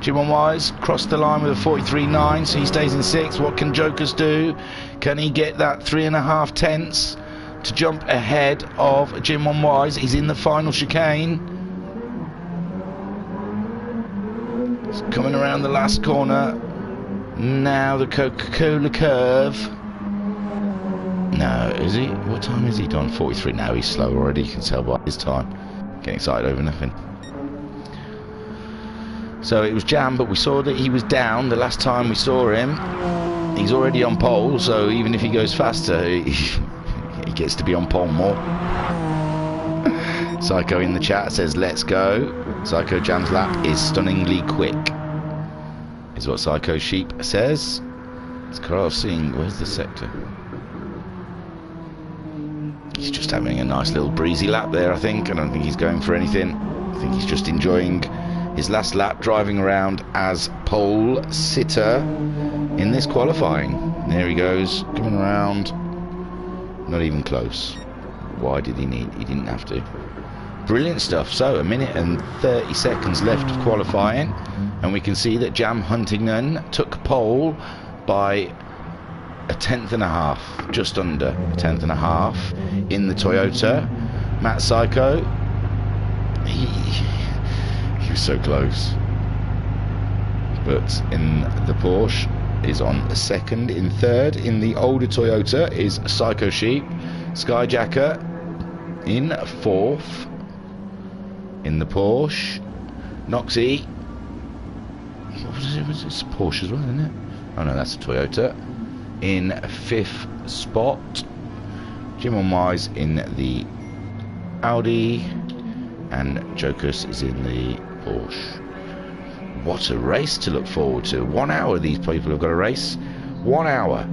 Jim on Wise crossed the line with a 43.9, so he stays in 6th. What can Jokers do? Can he get that 3.5 tenths to jump ahead of Jim on Wise? He's in the final chicane. He's coming around the last corner. Now the Coca-Cola curve. No, is he? What time is he done? 43. Now he's slow already. You can tell by his time. Getting excited over nothing. So it was Jam, but we saw that he was down the last time we saw him. He's already on pole, so even if he goes faster, he gets to be on pole more. Psycho in the chat says, let's go. Psycho Jam's lap is stunningly quick, is what Psycho Sheep says. It's crossing. Where's the sector? He's just having a nice little breezy lap there, I think. I don't think he's going for anything. I think he's just enjoying his last lap driving around as pole sitter in this qualifying. There he goes, coming around. Not even close. Why did he need? He didn't have to. Brilliant stuff. So, a minute and 30 seconds left of qualifying. And we can see that Jam Huntington took pole by a tenth and a half, just under a tenth and a half in the Toyota. Matt Psycho, he was so close, but in the Porsche is on second. In third in the older Toyota is Psycho Sheep. Skyjacker in fourth in the Porsche. Noxie, what was it? Was this Porsche as well, isn't it? Oh no, that's a Toyota. In fifth spot. Jim Wise in the Audi, and Jokus is in the Porsche. What a race to look forward to. 1 hour these people have got a race. 1 hour.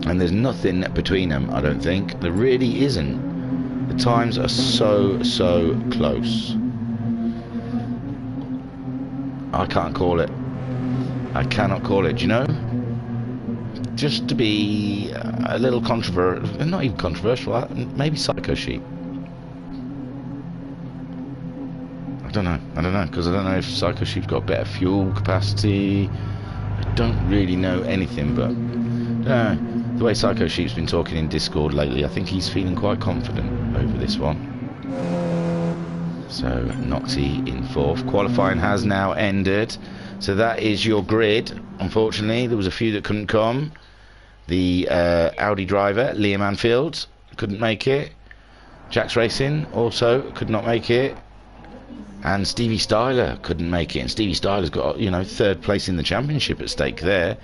And there's nothing between them, I don't think. There really isn't. The times are so close. I can't call it. I cannot call it, do you know? Just to be a little controversial, not even controversial, maybe Psycho Sheep. I don't know, because I don't know if Psycho Sheep's got better fuel capacity. I don't really know anything, but the way Psycho Sheep's been talking in Discord lately, I think he's feeling quite confident over this one. So, Noxie in fourth. Qualifying has now ended. So that is your grid. Unfortunately, there was a few that couldn't come. The Audi driver, Liam Anfield, couldn't make it. Jax Racing also could not make it. And Stevie Styler couldn't make it. And Stevie Styler's got, you know, third place in the championship at stake there.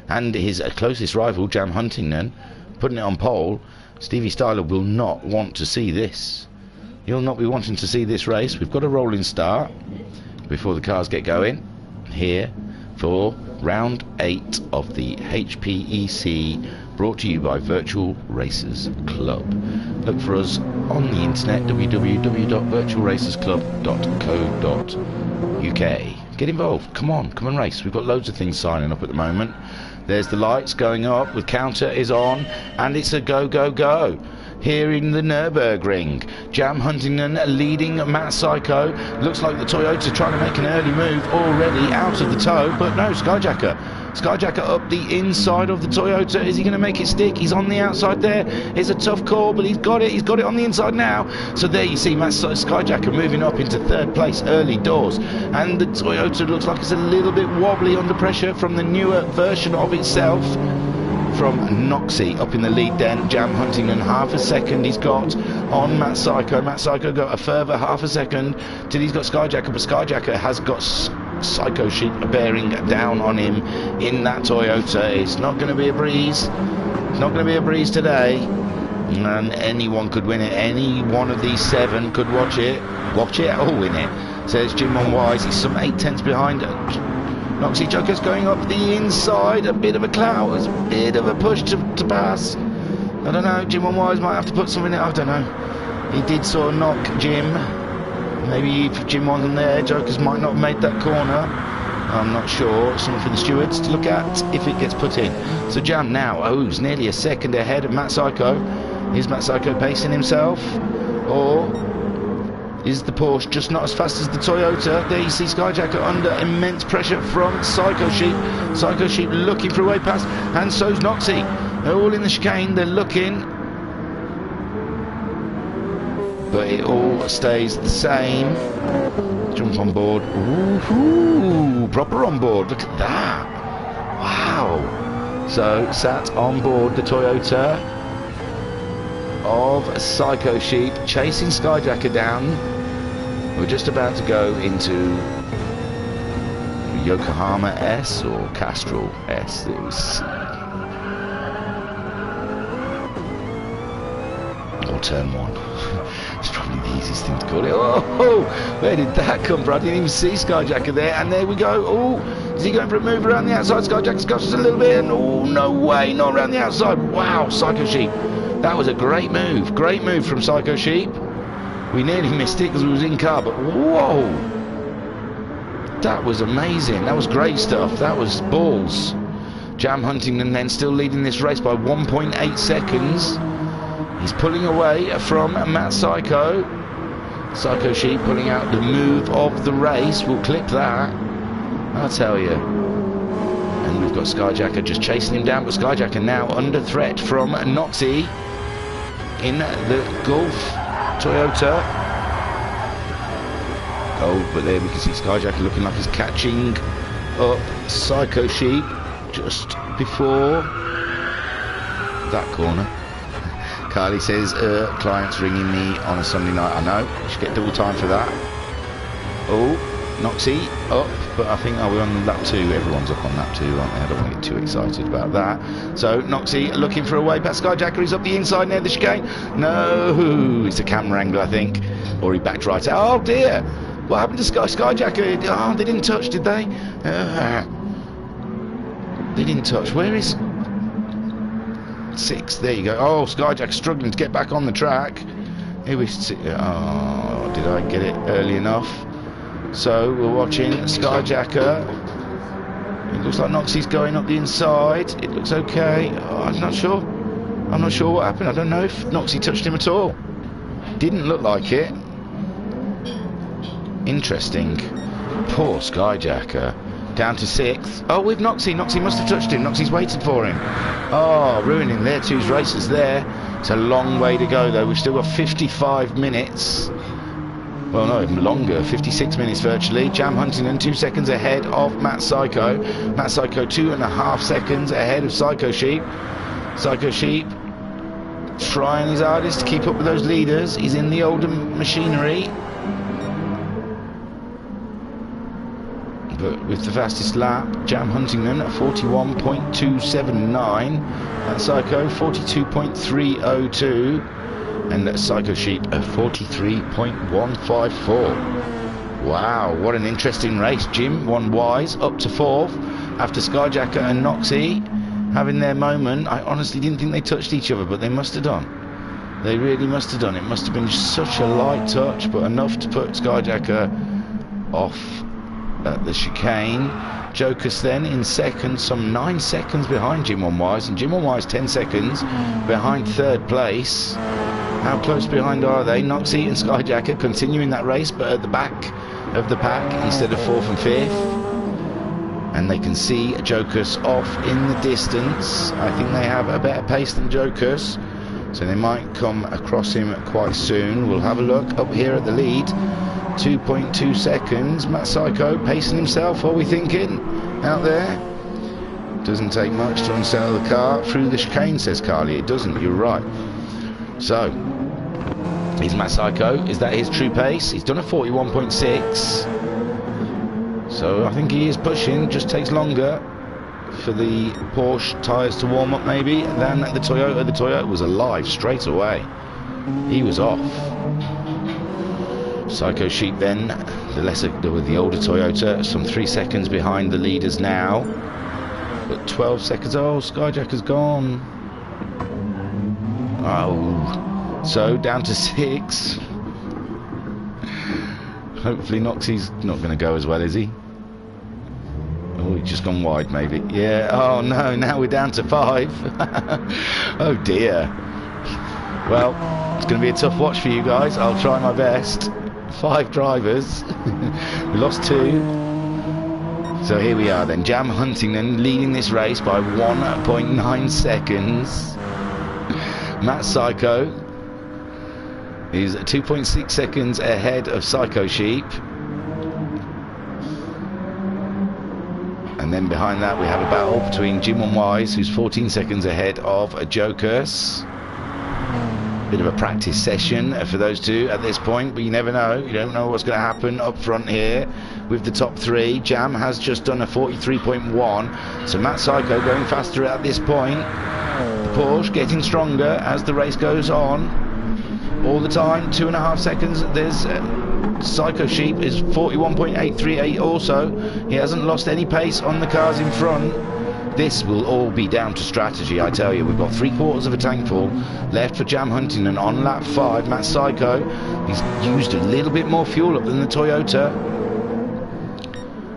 And his closest rival, Jam Huntington, putting it on pole. Stevie Styler will not want to see this. He'll not be wanting to see this race. We've got a rolling start before the cars get going here for round 8 of the HPEC, brought to you by Virtual Racers Club. Look for us on the internet, www.virtualracersclub.co.uk. Get involved, come and race. We've got loads of things signing up at the moment. There's the lights going up, the counter is on, and it's a go here in the Nürburgring. Jam Huntington leading Matt Psycho. Looks like the Toyota trying to make an early move already out of the toe, but no, Skyjacker up the inside of the Toyota. Is he going to make it stick? He's on the outside there. It's a tough call, but he's got it on the inside now. So there you see Matt Skyjacker moving up into third place early doors, and the Toyota looks like it's a little bit wobbly under pressure from the newer version of itself. From Noxie up in the lead then. Jam Huntington half a second he's got on Matt Psycho. Matt Psycho got a further half a second till he's got Skyjacker, but Skyjacker has got Psycho Sheep bearing down on him in that Toyota. It's not going to be a breeze. It's not going to be a breeze today. And anyone could win it. Any one of these 7 could watch it or win it. Says Jim Wise. He's some 8 tenths behind Noxie. Joker's going up the inside, a bit of a clout, it's a bit of a push to pass. I don't know, Jim Wise might have to put something in, I don't know. He did sort of knock Jim. Maybe if Jim wasn't there, Jokers might not have made that corner. I'm not sure. Something for the stewards to look at if it gets put in. So Jam now, he's nearly a second ahead of Matt Psycho. Is Matt Psycho pacing himself? Or is the Porsche just not as fast as the Toyota? There you see Skyjacker under immense pressure from Psycho Sheep. Psycho Sheep looking for a way past, and so's Noxie. They're all in the chicane, they're looking. But it all stays the same. Jump on board. Ooh, proper on board. Look at that. Wow. So, sat on board the Toyota of Psycho Sheep, chasing Skyjacker down. We're just about to go into Yokohama S or Castrol S. It was, or turn 1. It's probably the easiest thing to call it. Oh, where did that come from? I didn't even see Skyjacker there. And there we go. Oh, is he going for a move around the outside? Skyjacker's got us a little bit. And oh, no way, not around the outside. Wow, Psycho Sheep. That was a great move. Great move from Psycho Sheep. We nearly missed it because we was in car, but whoa. That was amazing. That was great stuff. That was balls. Jam Huntington then still leading this race by 1.8 seconds. He's pulling away from Matt Psycho. Psycho Sheep pulling out the move of the race. We'll clip that, I'll tell you. And we've got Skyjacker just chasing him down, but Skyjacker now under threat from Noxie in the Golf Toyota. Oh, but there we can see Skyjacker looking like he's catching up Psycho Sheep just before that corner. Carly says, clients ringing me on a Sunday night. I know, you should get double time for that. Oh, Noxie up, but I think, we're on lap 2. Everyone's up on lap 2, aren't they? I don't want to get too excited about that. So Noxie looking for a way past Skyjacker. He's up the inside near the chicane. No, it's a camera angle, I think. Or he backed right out. Oh dear, what happened to Skyjacker? Oh, they didn't touch, did they? They didn't touch. Where is 6? There you go. Oh, Skyjack struggling to get back on the track. Here we see. Oh, did I get it early enough? So we're watching Skyjacker. It looks like Noxie's going up the inside. It looks okay. Oh, I'm not sure. I'm not sure what happened. I don't know if Noxie touched him at all. Didn't look like it. Interesting. Poor Skyjacker. Down to 6th. Oh, with Noxie. Noxie must have touched him. Noxie's waited for him. Oh, ruining their 2's races there. It's a long way to go, though. We've still got 55 minutes. Well, no, even longer. 56 minutes virtually. Jam Huntington 2 seconds ahead of Matt Psycho. Matt Psycho 2.5 seconds ahead of Psycho Sheep. Psycho Sheep trying his hardest to keep up with those leaders. He's in the older machinery. But with the fastest lap, Jam Huntington at 41.279, and Psycho 42.302, and Psycho Sheep at 43.154. Wow, what an interesting race. Jim won wise up to 4th after Skyjacker and Noxie having their moment. I honestly didn't think they touched each other, but they must have done. They really must have done. It must have been such a light touch, but enough to put Skyjacker off at the chicane. Jokus then in 2nd, some 9 seconds behind Jim on Wise, and Jim on Wise 10 seconds behind 3rd place. How close behind are they? Noxie and Skyjacker continuing that race, but at the back of the pack instead of 4th and 5th. And they can see Jokus off in the distance. I think they have a better pace than Jokus, so they might come across him quite soon. We'll have a look up here at the lead. 2.2 seconds. Matt Psycho pacing himself, what are we thinking out there? Doesn't take much to unsettle the car through the chicane, says Carly. It doesn't, you're right. So is Matt Psycho, is that his true pace? He's done a 41.6, so I think he is pushing. Just takes longer for the Porsche tyres to warm up maybe than the Toyota. The Toyota was alive straight away. He was off. Psycho Sheep then, the older Toyota, some 3 seconds behind the leaders now, but 12 seconds. Oh, Skyjacker's gone. Oh, so down to 6. Hopefully Noxie's not going to go as well, is he? Oh, he's just gone wide maybe. Yeah, oh no, now we're down to 5. Oh dear. Well, it's going to be a tough watch for you guys. I'll try my best. 5 drivers. We lost 2. So here we are then. Jam Huntington leading this race by 1.9 seconds. Matt Psycho is 2.6 seconds ahead of Psycho Sheep. And then behind that we have a battle between Jim and Wise, who's 14 seconds ahead of Jokus. Bit of a practice session for those two at this point, but you never know. You don't know what's going to happen up front here with the top 3. Jam has just done a 43.1, so Matt Psycho going faster at this point. The Porsche getting stronger as the race goes on. all the time. 2.5 seconds. There's Psycho Sheep is 41.838 also. He hasn't lost any pace on the cars in front. This will all be down to strategy, I tell you. We've got 3/4 of a tank full left for Jam Huntington on lap 5. Matt Psycho, he's used a little bit more fuel up than the Toyota.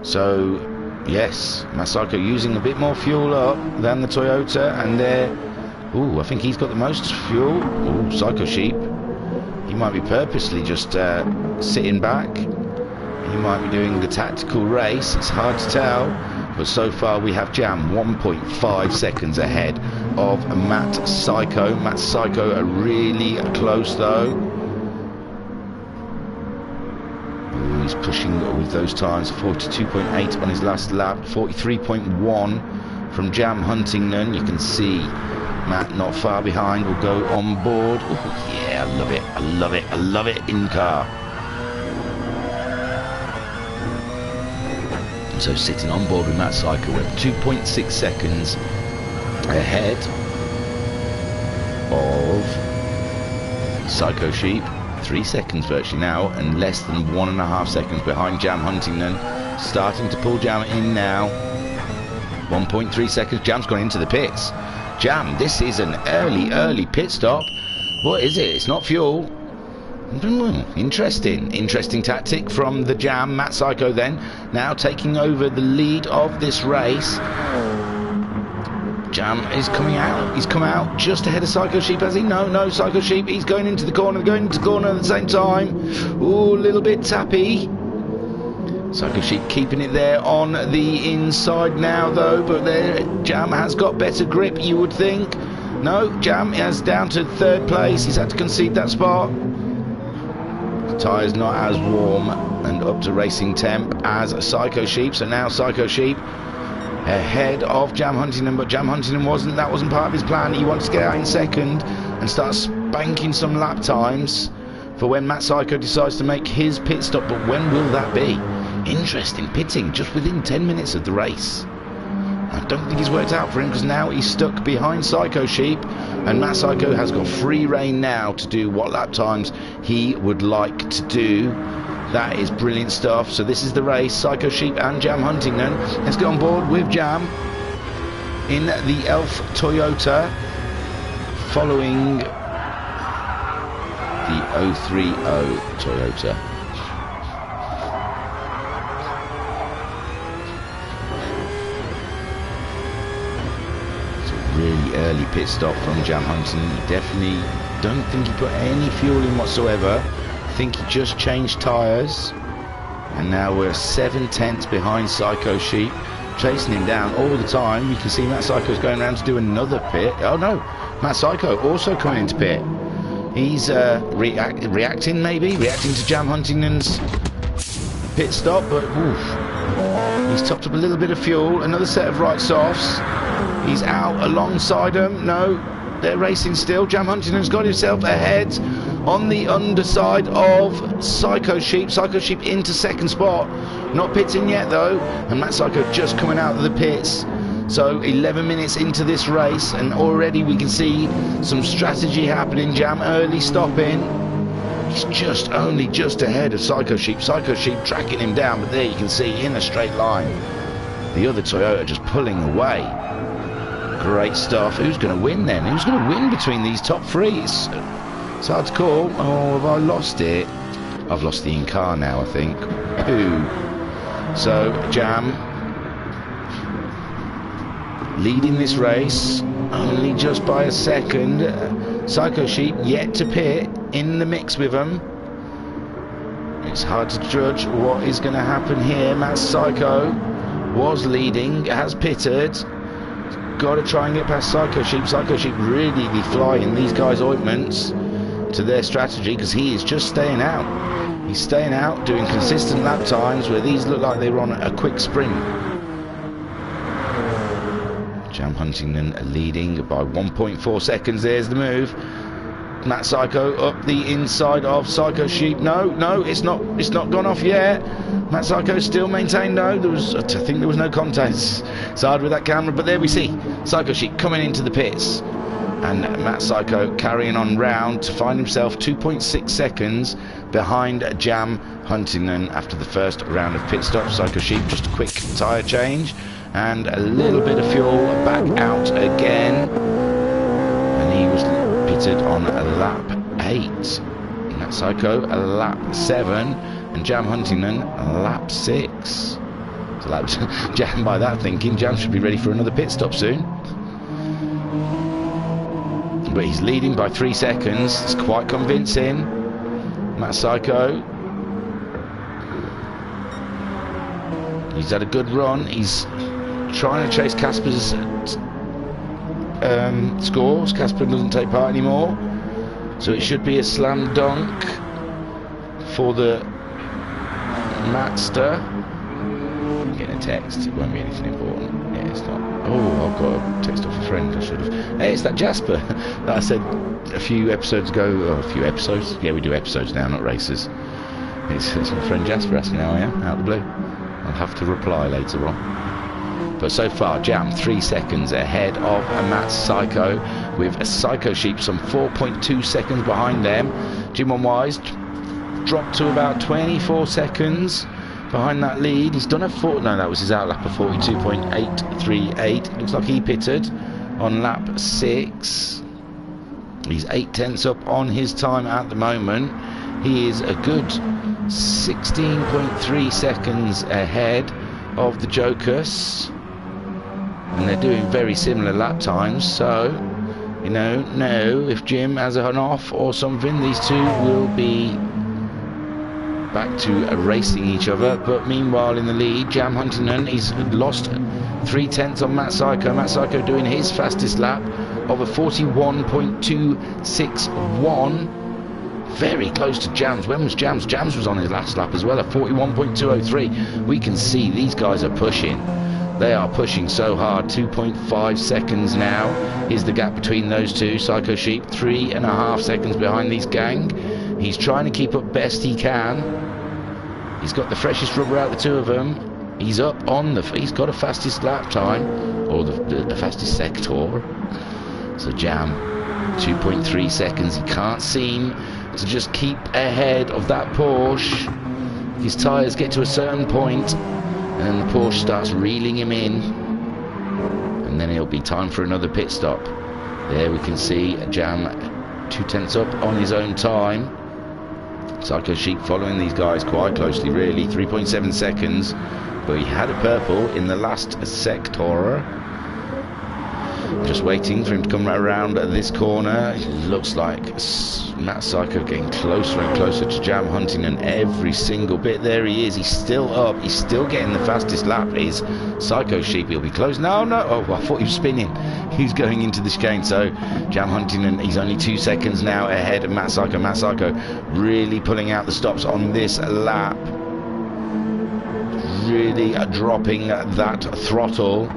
So, yes, Matt Psycho using a bit more fuel up than the Toyota. And there, ooh, I think he's got the most fuel. Ooh, Psycho Sheep. He might be purposely just sitting back. He might be doing the tactical race. It's hard to tell. But so far we have Jam 1.5 seconds ahead of Matt Psycho. Matt Psycho are really close though. He's pushing with those times. 42.8 on his last lap. 43.1 from Jam Huntington. You can see Matt not far behind. Will go on board. Ooh, yeah, I love it. I love it. I love it in car. So sitting on board with Matt Psycho, we're 2.6 seconds ahead of Psycho Sheep. 3 seconds virtually now, and less than 1.5 seconds behind Jam Huntington. Starting to pull Jam in now. 1.3 seconds. Jam's gone into the pits. Jam, this is an early pit stop. What is it? It's not fuel. Interesting tactic from the Jam. Matt Psycho then now taking over the lead of this race. Jam is coming out. He's come out just ahead of Psycho Sheep, has he? No, Psycho Sheep, he's going into the corner at the same time. Ooh, a little bit tappy. Psycho Sheep keeping it there on the inside now though, but there Jam has got better grip, you would think. No, Jam is down to 3rd place. He's had to concede that spot. The tyre's not as warm and up to racing temp as Psycho Sheep, so now Psycho Sheep ahead of Jam Huntington, but Jam Huntington wasn't part of his plan. He wants to get out in 2nd and start spanking some lap times for when Matt Psycho decides to make his pit stop. But when will that be? Interesting, pitting just within 10 minutes of the race. I don't think it's worked out for him, because now he's stuck behind Psycho Sheep, and Matt Psycho has got free reign now to do what lap times he would like to do. That is brilliant stuff. So this is the race, Psycho Sheep and Jam Huntington. Let's get on board with Jam in the Elf Toyota, following the 030 Toyota. Really early pit stop from Jam Huntington. He definitely don't think he put any fuel in whatsoever. I think he just changed tyres, and now we're 7/10 behind Psycho Sheep, chasing him down all the time. You can see Matt Psycho's going around to do another pit. Oh no, Matt Psycho also coming into pit. He's reacting to Jam Huntington's pit stop, but oof, he's topped up a little bit of fuel. Another set of right softs. He's out alongside him. No, they're racing still. Jam Huntington's got himself ahead on the underside of Psycho Sheep. Psycho Sheep into 2nd spot. Not pitting yet though. And Matt Psycho just coming out of the pits. So 11 minutes into this race, and already we can see some strategy happening. Jam early stopping. He's just ahead of Psycho Sheep. Psycho Sheep tracking him down, but there you can see in a straight line. The other Toyota just pulling away. Great stuff. Who's going to win then? Who's going to win between these top 3? It's hard to call. Oh, have I lost it? I've lost the in-car now, I think. Ooh. So, Jam leading this race, only just by a second. Psycho Sheep yet to pit, in the mix with them. It's hard to judge what is going to happen here. Matt Psycho was leading, has pitted. Got to try and get past Psycho Sheep. Psycho Sheep really flying these guys' ointments to their strategy, because he is just staying out. He's staying out, doing consistent lap times where these look like they were on a quick sprint. Jam Huntington leading by 1.4 seconds. There's the move. Matt Psycho up the inside of Psycho Sheep. No, it's not gone off yet. Matt Psycho still maintained. No, I think there was no contest. It's hard with that camera, but there we see Psycho Sheep coming into the pits. And Matt Psycho carrying on round to find himself 2.6 seconds behind Jam Huntington after the first round of pit stops. Psycho Sheep, just a quick tyre change and a little bit of fuel back out again. And he was pitted on a lap 8. Matt Psycho a lap 7 and Jam Huntington a lap 6. So Jam, by that thinking, Jam should be ready for another pit stop soon. But he's leading by 3 seconds. It's quite convincing. Matt Psycho. He's had a good run. He's trying to chase Casper's scores. Casper doesn't take part anymore. So it should be a slam dunk for the Matster. I'm getting a text. It won't be anything important. Yeah, it's not. Oh, I've got a text off a friend. I should have. Hey, it's that Jasper that I said a few episodes ago. Oh, a few episodes. Yeah, we do episodes now, not races. It's my friend Jasper asking how I am, out of the blue. I'll have to reply later on. But so far, Jam 3 seconds ahead of Matt Psycho, with a Psycho Sheep some 4.2 seconds behind them. Jim on Wise dropped to about 24 seconds behind that lead. He's done a no, that was his outlap of 42.838. Looks like he pitted on lap 6. He's 0.8 up on his time at the moment. He is a good 16.3 seconds ahead of the Jokers, and they're doing very similar lap times. So, you know, if Jim has an off or something, these two will be back to racing each other. But meanwhile, in the lead, Jam Huntington, he's lost 0.3 on Matt Psycho. Matt Psycho doing his fastest lap of a 41.261. Very close to Jams. When was Jams? Jams was on his last lap as well, a 41.203. We can see these guys are pushing. They are pushing so hard. 2.5 seconds now is the gap between those two. Psycho Sheep 3.5 seconds behind these gang. He's trying to keep up best he can. He's got the freshest rubber out of the two of them. He's up on he's got a fastest lap time, or the fastest sector. So Jam 2.3 seconds. He can't seem to just keep ahead of that Porsche. His tyres get to a certain point, and then the Porsche starts reeling him in, and then it'll be time for another pit stop. There we can see Jam 0.2 up on his own time. Psycho Sheep following these guys quite closely, really. 3.7 seconds, but he had a purple in the last sector. Just waiting for him to come around this corner. It looks like Matt Psycho getting closer and closer to Jam Huntington every single bit. There he is. He's still up. He's still getting the fastest lap. Is Psycho Sheep. He'll be close. No. Oh, I thought he was spinning. He's going into the chicane. So Jam Huntington, he's only 2 seconds now ahead of Matt Psycho. Matt Psycho really pulling out the stops on this lap. Really dropping that throttle.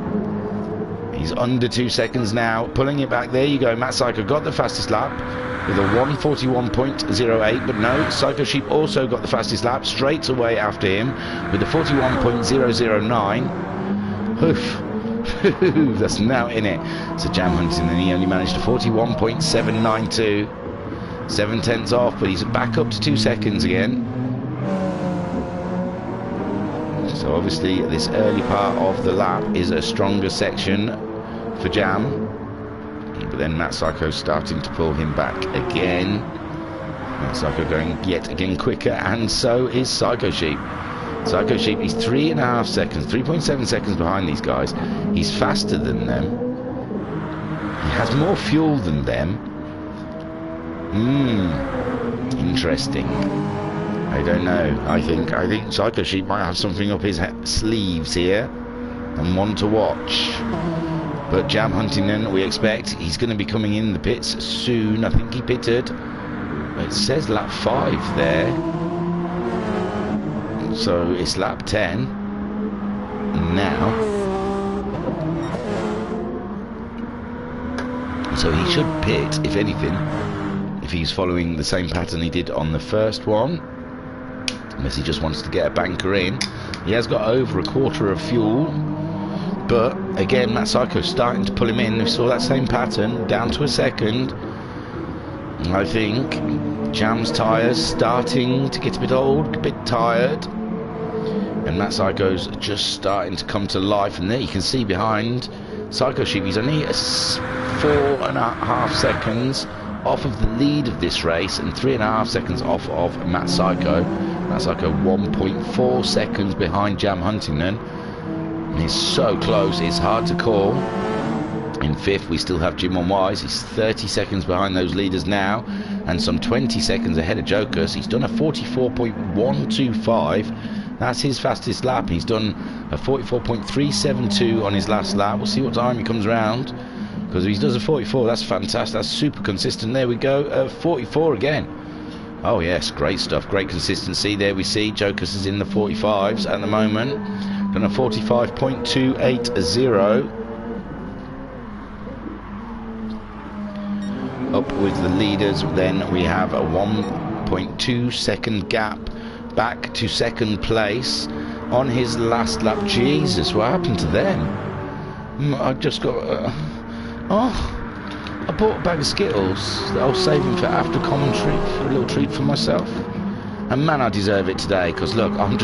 He's under 2 seconds now, pulling it back. There you go. Matt Psycho got the fastest lap with a 1:41.08, but no, Psycho Sheep also got the fastest lap straight away after him with a 41.009. Oof. That's now in it. So Jam Huntington, and he only managed a 41.792. 0.7 off, but he's back up to 2 seconds again. So obviously this early part of the lap is a stronger section for Jam, but then Matt Psycho starting to pull him back again. Matt Psycho going yet again quicker, and so is Psycho Sheep. Psycho Sheep, he's 3.5 seconds, 3.7 seconds behind these guys. He's faster than them. He has more fuel than them. Interesting. I don't know. I think Psycho Sheep might have something up his sleeves here, and one to watch. But Jam Huntington, we expect he's going to be coming in the pits soon. I think he pitted. It says lap 5 there, so it's lap 10 now. So he should pit, if anything, if he's following the same pattern he did on the first one. Unless he just wants to get a banker in. He has got over a quarter of fuel, But again, Matt Psycho's starting to pull him in. We saw that same pattern, down to a second. I think Jam's tyres starting to get a bit old, a bit tired. And Matt Psycho's just starting to come to life. And there you can see behind Psycho Sheep, he's only 4.5 seconds off of the lead of this race and 3.5 seconds off of Matt Psycho. Matt Psycho 1.4 seconds behind Jam Huntington. He's so close, it's hard to call. In fifth, we still have Jim on Wise. He's 30 seconds behind those leaders now, and some 20 seconds ahead of Jokers. He's done a 44.125. That's his fastest lap. He's done a 44.372 on his last lap. We'll see what time he comes around, because if he does a 44, that's fantastic. That's super consistent. There we go, 44 again. Oh yes, great stuff, great consistency. There we see Jokers is in the 45s at the moment. Done a 45.280. Up with the leaders, then we have a 1.2 second gap back to second place on his last lap. Jesus, what happened to them? I just got I bought a bag of Skittles that I was saving for after commentary, for a little treat for myself, and man, I deserve it today, because look, I'm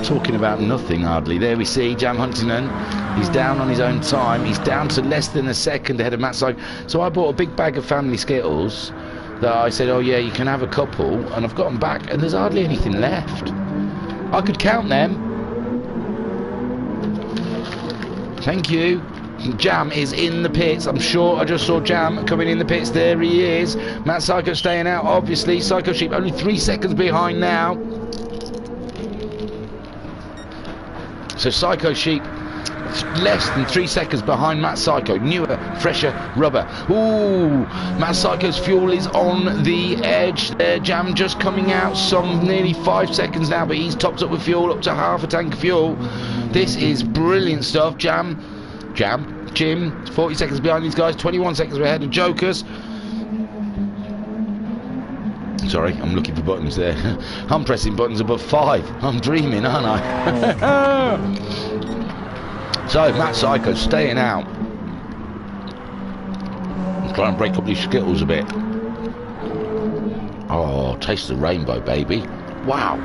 talking about nothing hardly. There we see Jam Huntington. He's down on his own time. He's down to less than a second ahead of Matt Psycho. So I bought a big bag of family Skittles that I said, oh yeah, you can have a couple, and I've got them back, and there's hardly anything left. I could count them. Thank you. Jam is in the pits. I'm sure I just saw Jam coming in the pits. There he is. Matt Psycho staying out, obviously. Psycho Sheep only 3 seconds behind now. So Psycho Sheep less than 3 seconds behind Matt Psycho. Newer, fresher rubber. Ooh, Matt Psycho's fuel is on the edge there. Jam just coming out, some nearly 5 seconds now, but he's topped up with fuel, up to half a tank of fuel. This is brilliant stuff. Jim, 40 seconds behind these guys, 21 seconds ahead of Jokers. Sorry, I'm looking for buttons there. I'm pressing buttons above 5. I'm dreaming, aren't I? So, Matt Psycho staying out. I'm trying to break up these Skittles a bit. Oh, taste the rainbow, baby. Wow.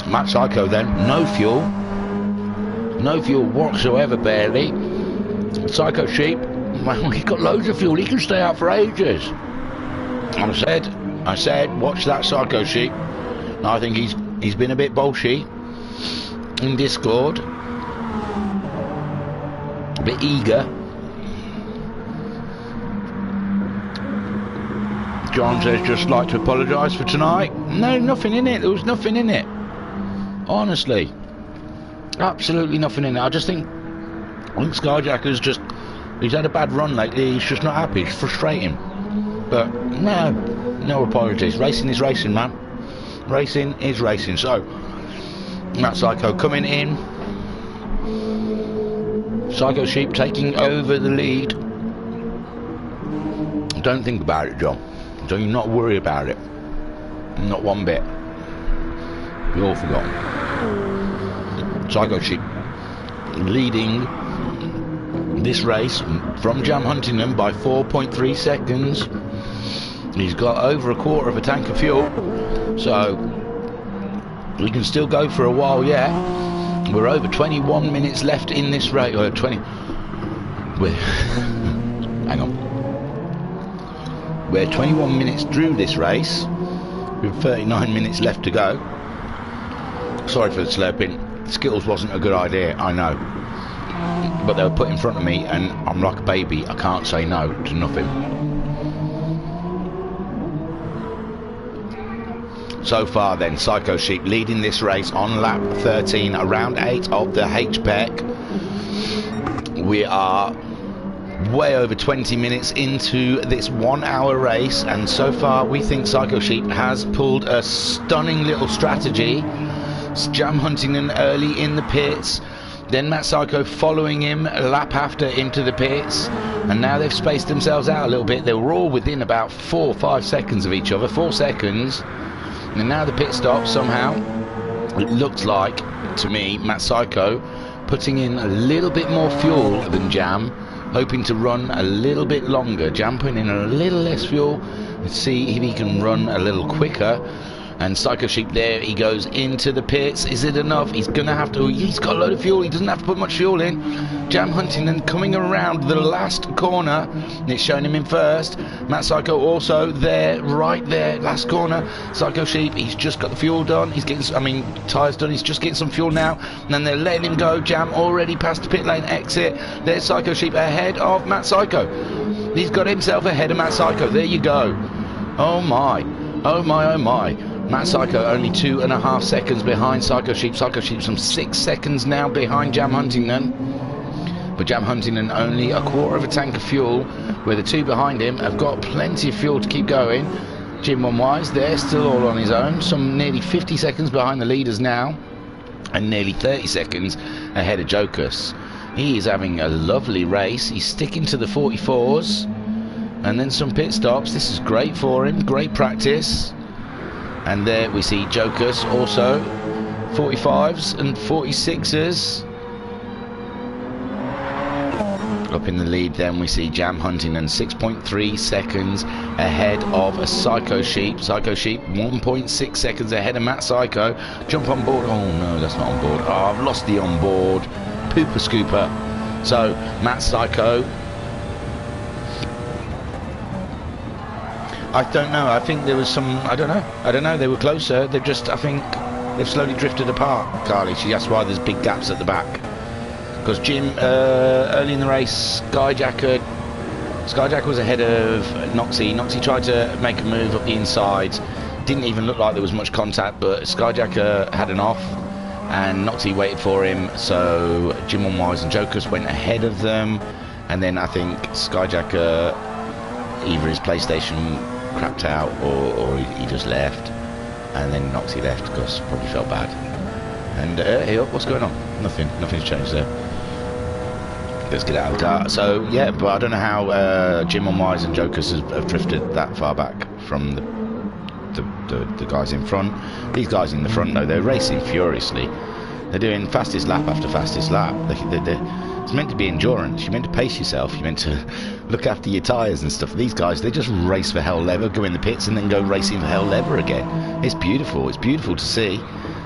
Matt Psycho then, no fuel. No fuel whatsoever, barely. Psycho Sheep, well, he's got loads of fuel. He can stay out for ages. I said, watch that Psycho Sheep. I think he's been a bit bolshy in Discord. A bit eager. John says, just like to apologise for tonight. No, nothing in it. There was nothing in it. Honestly. Absolutely nothing in it. I think Skyjacker's just, he's had a bad run lately. He's just not happy. It's frustrating. But no apologies. Racing is racing, man. Racing is racing. So Matt Psycho coming in. Psycho Sheep taking over the lead. Don't think about it, John. Do not worry about it. Not one bit. You all forgotten. Psycho Sheep leading this race from Jam Huntington by 4.3 seconds. He's got over a quarter of a tank of fuel, so we can still go for a while yet. We're over 21 minutes left in this race. Hang on. We're 21 minutes through this race with 39 minutes left to go. Sorry for the slurping. Skittles wasn't a good idea, I know, but they were put in front of me and I'm like a baby. I can't say no to nothing. So far then, Psycho Sheep leading this race on lap 13, around 8 of the HPEC. We are way over 20 minutes into this 1 hour race, and so far we think Psycho Sheep has pulled a stunning little strategy. Jam Huntington early in the pits, then Matt Psycho following him a lap after into the pits, and now they've spaced themselves out a little bit. They were all within about 4 or 5 seconds of each other. 4 seconds. And now the pit stop, somehow, it looks like, to me, Matt Psycho putting in a little bit more fuel than Jam, hoping to run a little bit longer. Jam putting in a little less fuel. Let's see if he can run a little quicker. And Psycho Sheep, there he goes into the pits. Is it enough? He's gonna have to. He's got a load of fuel. He doesn't have to put much fuel in. Jam Huntington coming around the last corner. It's showing him in first. Matt Psycho also there, right there, last corner. Psycho Sheep, he's just got the fuel done. He's getting, tyres done. He's just getting some fuel now. And then they're letting him go. Jam already past the pit lane exit. There's Psycho Sheep ahead of Matt Psycho. He's got himself ahead of Matt Psycho. There you go. Oh my. Oh my, oh my. Matt Psycho only 2.5 seconds behind Psycho Sheep. Psycho Sheep some 6 seconds now behind Jam Huntington. But Jam Huntington only a quarter of a tank of fuel, where the two behind him have got plenty of fuel to keep going. Jim One Wise there, still all on his own. Some nearly 50 seconds behind the leaders now, and nearly 30 seconds ahead of Jokus. He is having a lovely race. He's sticking to the 44s, and then some pit stops. This is great for him, great practice. And there we see Jokus also 45s and 46ers. Up in the lead then we see Jam Huntington 6.3 seconds ahead of a Psycho Sheep. Psycho Sheep 1.6 seconds ahead of Matt Psycho. Jump on board. Oh no, that's not on board. Oh, I've lost the on board. Pooper scooper. So Matt Psycho, I don't know. I think there was some. I don't know. They were closer. They've just. I think they've slowly drifted apart. Carly, that's why there's big gaps at the back. Because Jim, early in the race, Skyjacker was ahead of Noxie. Noxie tried to make a move up the inside. Didn't even look like there was much contact, but Skyjacker had an off, and Noxie waited for him. So Jim One Wise and Jokus went ahead of them, and then I think Skyjacker, either his PlayStation crapped out or he just left, and then Noxie left because probably felt bad. And hey, what's going on? Nothing's changed there. Let's get out of that. So yeah, but I don't know how Jim On Wise and Jokus have drifted that far back from the guys in front. These guys in the front though, they're racing furiously. They're doing fastest lap after fastest lap. It's meant to be endurance. You're meant to pace yourself. You're meant to look after your tyres and stuff. These guys, they just race for hell leather, go in the pits and then go racing for hell leather again. It's beautiful. It's beautiful to see.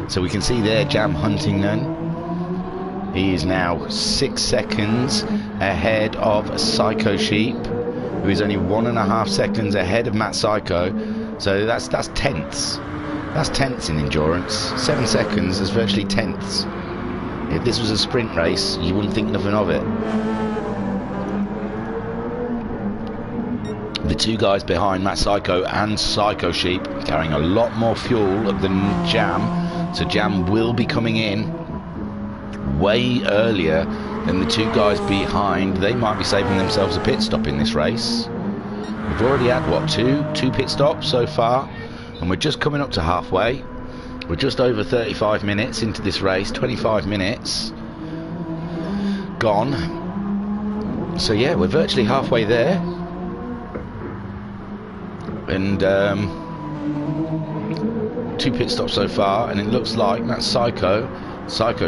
So we can see there Jam Huntington. He is now 6 seconds ahead of Psycho Sheep, who is only 1.5 seconds ahead of Matt Psycho. So that's tenths. That's tenths in endurance. 7 seconds is virtually tenths. If this was a sprint race, you wouldn't think nothing of it. The two guys behind, Matt Psycho and Psycho Sheep, carrying a lot more fuel than Jam. So Jam will be coming in way earlier than the two guys behind. They might be saving themselves a pit stop in this race. We've already had, what, two pit stops so far? And we're just coming up to halfway. We're just over 35 minutes into this race, 25 minutes gone. So yeah, we're virtually halfway there. And 2 pit stops so far, and it looks like that Psycho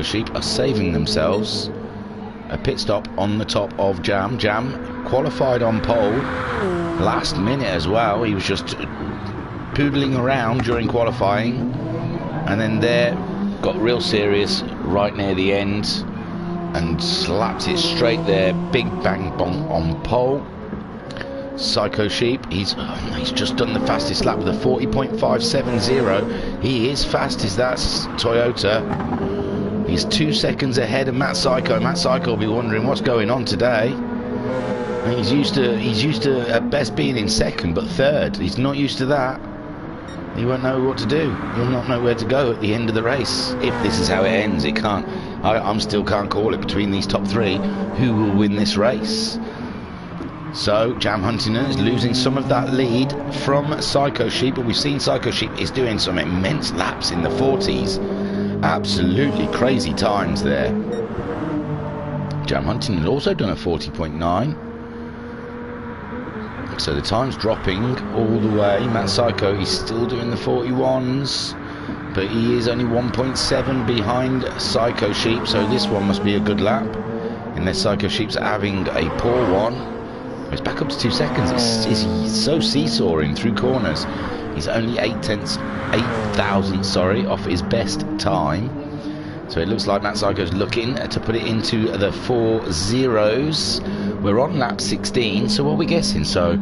Sheep are saving themselves a pit stop on the top of Jam. Jam qualified on pole last minute as well. He was just poodling around during qualifying, and then there got real serious right near the end and slapped it straight there. Big bang bonk on pole. Psycho Sheep, he's just done the fastest lap with a 40.570. He is fast as that Toyota. He's 2 seconds ahead of Matt Psycho. Matt Psycho will be wondering what's going on today. He's used to at best being in second, but third. He's not used to that. He won't know what to do. He'll not know where to go at the end of the race. If this is how it ends, it can't. I still can't call it between these top 3 who will win this race. So Jam Huntington is losing some of that lead from Psycho Sheep, but we've seen Psycho Sheep is doing some immense laps in the 40s. Absolutely crazy times there. Jam Huntington has also done a 40.9. So the time's dropping all the way. Matt Psycho, he's still doing the 41s, but he is only 1.7 behind Psycho Sheep, so this one must be a good lap. Unless Psycho Sheep's having a poor one. It's back up to 2 seconds. It's so seesawing through corners. He's only 8 thousandths off his best time. So it looks like Matt Psycho's looking to put it into the 4.0s. We're on lap 16, so what are we guessing? So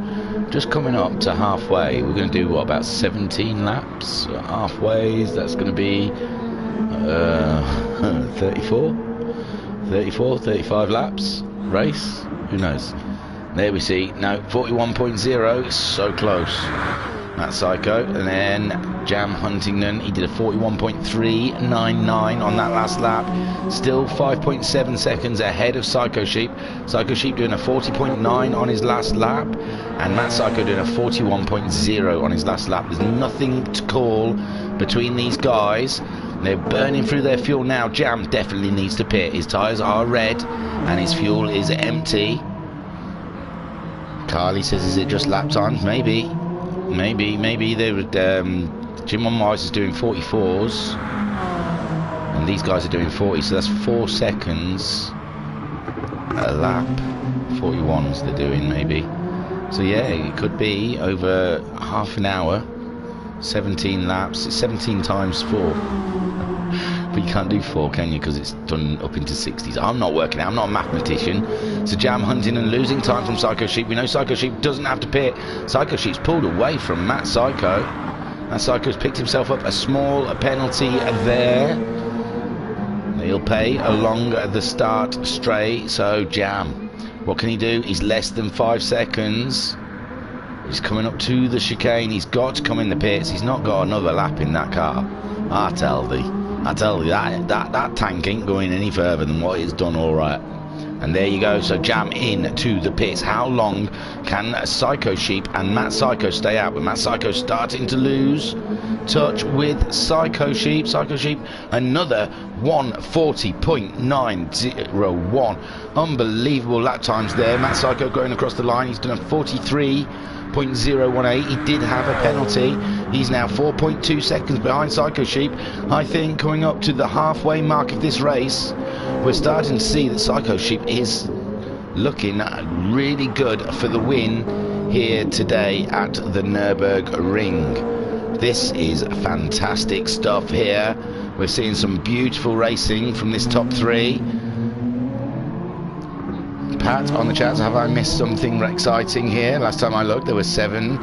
just coming up to halfway, we're going to do what, about 17 laps? Halfway, that's going to be 35 laps race, who knows. There we see, no, 41.0, so close. Matt Psycho, and then Jam Huntington, he did a 41.399 on that last lap, still 5.7 seconds ahead of Psycho Sheep. Psycho Sheep doing a 40.9 on his last lap, and Matt Psycho doing a 41.0 on his last lap. There's nothing to call between these guys. They're burning through their fuel now. Jam definitely needs to pit. His tyres are red and his fuel is empty. Carly says, is it just lap times? Maybe they would. Jim on Wise is doing 44s, and these guys are doing 40, so that's 4 seconds a lap. 41s they're doing, maybe. So yeah, it could be over half an hour, 17 laps. It's 17 times 4. But you can't do 4, can you? Because it's done up into 60s. I'm not working out. I'm not a mathematician. So Jam Hunting and losing time from Psycho Sheep. We know Psycho Sheep doesn't have to pit. Psycho Sheep's pulled away from Matt Psycho. Matt Psycho's picked himself up a small penalty there. He'll pay along the start straight. So Jam, what can he do? He's less than 5 seconds. He's coming up to the chicane. He's got to come in the pits. He's not got another lap in that car. I tell you, that tank ain't going any further than what it's done, all right. And there you go. So Jam in to the pits. How long can Psycho Sheep and Matt Psycho stay out? With Matt Psycho starting to lose touch with Psycho Sheep. Psycho Sheep another 140.901. Unbelievable lap times there. Matt Psycho going across the line. He's done a 43.018. He did have a penalty. He's now 4.2 seconds behind Psycho Sheep. I think coming up to the halfway mark of this race, we're starting to see that Psycho Sheep is looking really good for the win here today at the Nürburgring. This is fantastic stuff here. We're seeing some beautiful racing from this top 3. Pat on the chat, have I missed something exciting here? Last time I looked there were 7.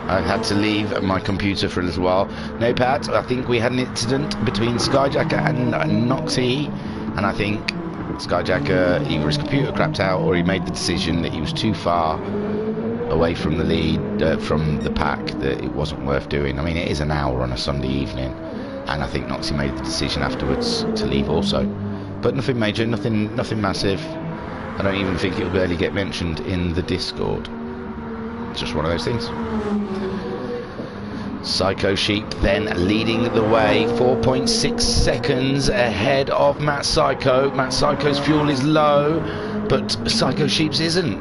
I had to leave my computer for a little while. No, Pat, I think we had an incident between Skyjacker and Noxie, and I think Skyjacker, either his computer crapped out or he made the decision that he was too far away from the lead, from the pack, that it wasn't worth doing. I mean, it is an hour on a Sunday evening, and I think Noxie made the decision afterwards to leave also. But nothing major, nothing massive. I don't even think it'll barely get mentioned in the Discord. It's just one of those things. Psycho Sheep then leading the way, 4.6 seconds ahead of Matt Psycho. Matt Psycho's fuel is low, but Psycho Sheep's isn't.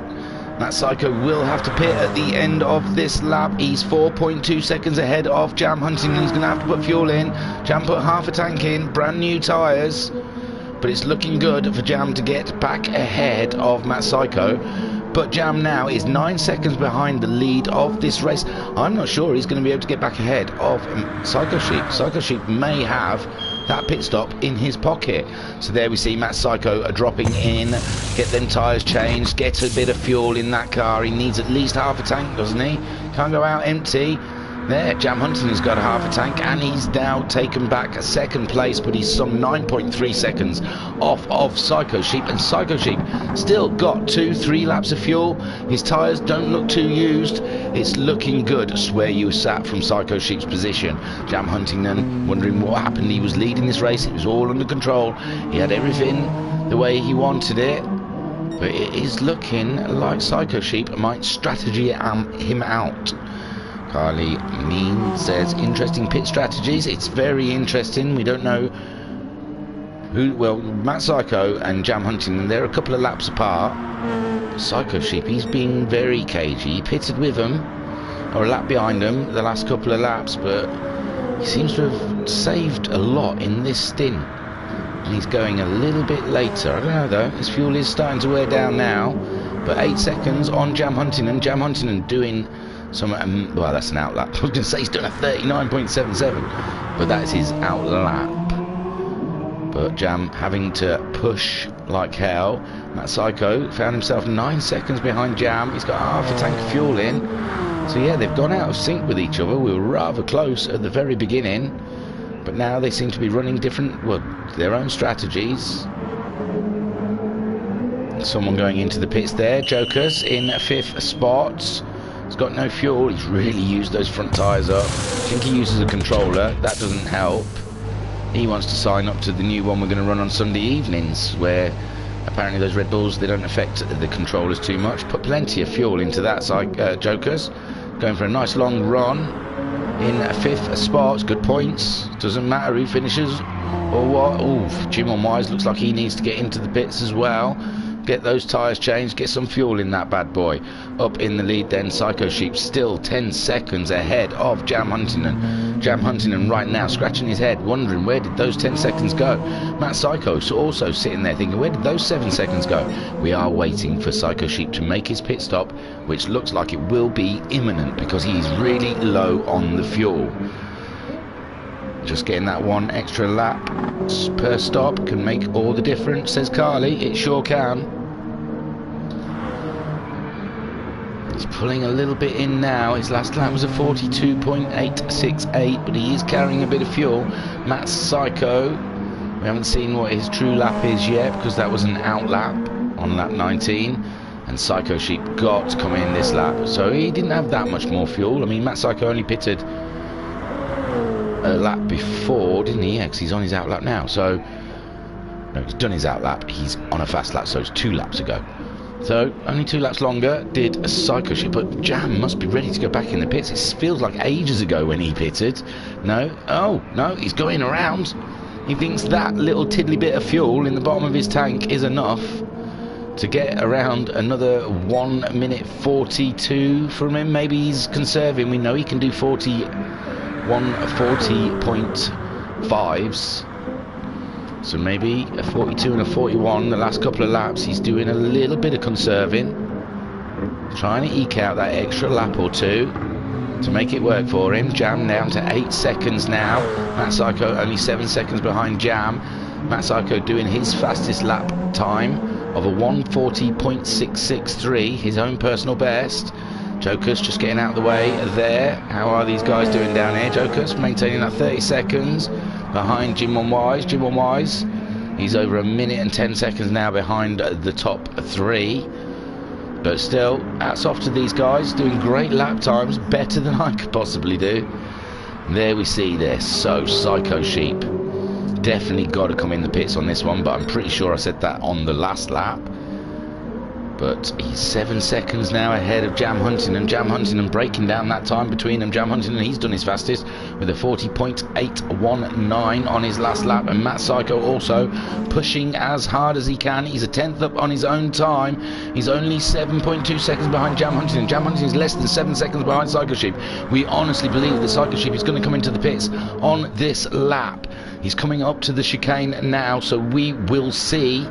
Matt Psycho will have to pit at the end of this lap. He's 4.2 seconds ahead of Jam Huntington. He's going to have to put fuel in. Jam put half a tank in, brand new tyres. But it's looking good for Jam to get back ahead of Matt Psycho. But Jam now is 9 seconds behind the lead of this race. I'm not sure he's going to be able to get back ahead of Psycho Sheep. Psycho Sheep may have that pit stop in his pocket. So there we see Matt Psycho dropping in, get them tyres changed, get a bit of fuel in that car. He needs at least half a tank, doesn't he? Can't go out empty. There, Jam Huntington's got a half a tank, and he's now taken back a second place, but he's some 9.3 seconds off of Psycho Sheep, and Psycho Sheep still got 2-3 laps of fuel. His tyres don't look too used. It's looking good. Just where you sat from Psycho Sheep's position. Jam Huntington wondering what happened. He was leading this race. It was all under control. He had everything the way he wanted it. But it is looking like Psycho Sheep might strategy him out. Carly Mean says, interesting pit strategies. It's very interesting. We don't know who. Well, Matt Psycho and Jam Huntington, they're a couple of laps apart. Psycho Sheep, he's been very cagey. He pitted with them, or a lap behind them, the last couple of laps, but he seems to have saved a lot in this stint. And he's going a little bit later. I don't know though, his fuel is starting to wear down now. But 8 seconds on Jam Huntington. Jam Huntington doing some, well, that's an outlap. I was going to say he's doing a 39.77, but that is his outlap. But Jam having to push like hell. Matt Psycho found himself 9 seconds behind Jam. He's got half a tank of fuel in. So yeah, they've gone out of sync with each other. We were rather close at the very beginning, but now they seem to be running different, well, their own strategies. Someone going into the pits there. Joker's in 5th spot. He's got no fuel. He's really used those front tyres up. I think he uses a controller. That doesn't help. He wants to sign up to the new one we're going to run on Sunday evenings, where apparently those Red Bulls, they don't affect the controllers too much. Put plenty of fuel into that. Joker's going for a nice long run in 5th spot. Good points. Doesn't matter who finishes or what. Ooh, Jim on Wise looks like he needs to get into the pits as well. Get those tyres changed, get some fuel in that bad boy. Up in the lead then, Psycho Sheep still 10 seconds ahead of Jam Huntington. Jam Huntington right now scratching his head, wondering where did those 10 seconds go. Matt Psycho also sitting there thinking, where did those 7 seconds go? We are waiting for Psycho Sheep to make his pit stop, which looks like it will be imminent because he's really low on the fuel. Just getting that one extra lap per stop can make all the difference, says Carly. It sure can. He's pulling a little bit in now. His last lap was a 42.868, but he is carrying a bit of fuel. Matt Psycho, we haven't seen what his true lap is yet because that was an out lap on lap 19. And Psycho Sheep got to come in this lap, so he didn't have that much more fuel. I mean, Matt Psycho only pitted a lap before, didn't he? Yeah, because he's on his out lap now. So no, he's done his out lap. He's on a fast lap, so it's 2 laps ago. So only 2 laps longer did a Psycho Sheep, but Jam must be ready to go back in the pits. It feels like ages ago when he pitted. No, oh no, he's going around. He thinks that little tiddly bit of fuel in the bottom of his tank is enough to get around another 1 minute 42 from him. Maybe he's conserving. We know he can do 40.5s. So maybe a 42 and a 41 the last couple of laps. He's doing a little bit of conserving, trying to eke out that extra lap or 2 to make it work for him. Jam down to 8 seconds now. Matt Psycho only 7 seconds behind Jam. Matt Psycho doing his fastest lap time of a 140.663, his own personal best. Joker's just getting out of the way there. How are these guys doing down here? Joker's maintaining that 30 seconds behind Jim on Wise. Jim on Wise, he's over 1 minute and 10 seconds now behind the top 3. But still, hats off to these guys, doing great lap times, better than I could possibly do. And there we see this. So Psycho Sheep definitely got to come in the pits on this one, but I'm pretty sure I said that on the last lap. But he's 7 seconds now ahead of Jam Huntington. Jam Huntington breaking down that time between them. Jam Huntington, he's done his fastest with a 40.819 on his last lap. And Matt Psycho also pushing as hard as he can. He's a 10th up on his own time. He's only 7.2 seconds behind Jam Huntington. Jam Huntington is less than 7 seconds behind Psycho Sheep. We honestly believe that Psycho Sheep is going to come into the pits on this lap. He's coming up to the chicane now, so we will see.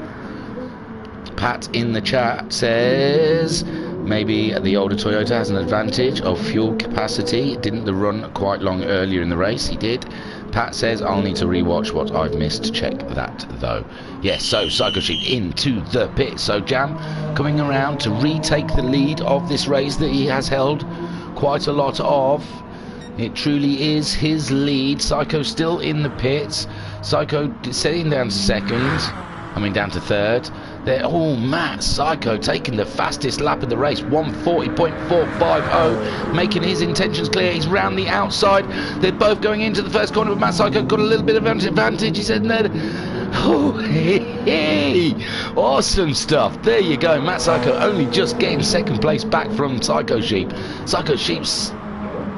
Pat in the chat says maybe the older Toyota has an advantage of fuel capacity. Didn't the run quite long earlier in the race? He did. Pat says I'll need to rewatch what I've missed. Check that though. Yes, so Psycho Sheep into the pit. So Jam coming around to retake the lead of this race that he has held quite a lot of. It truly is his lead. Psycho still in the pits. Psycho sitting down to second. I mean down to third. They're all Matt Psycho taking the fastest lap of the race, 140.450, making his intentions clear. He's round the outside. They're both going into the first corner, but Matt Psycho got a little bit of advantage. He said, no. Oh, hey, awesome stuff. There you go. Matt Psycho only just getting second place back from Psycho Sheep. Psycho Sheep's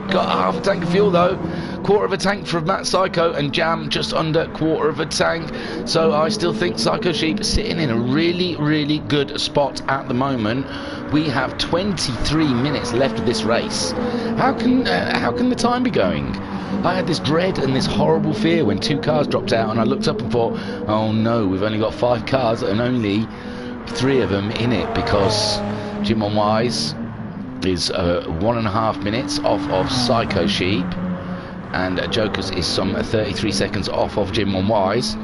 got half a tank of fuel though. quarter of a tank for Matt Psycho, and Jam just under quarter of a tank. So I still think Psycho Sheep is sitting in a really, really good spot at the moment. We have 23 minutes left of this race. How can the time be going? I had this dread and this horrible fear when 2 cars dropped out, and I looked up and thought, oh no, we've only got 5 cars and only 3 of them in it, because Jim on Wise is 1.5 minutes off of Psycho Sheep, and Jokers is some 33 seconds off of Jim on Wise.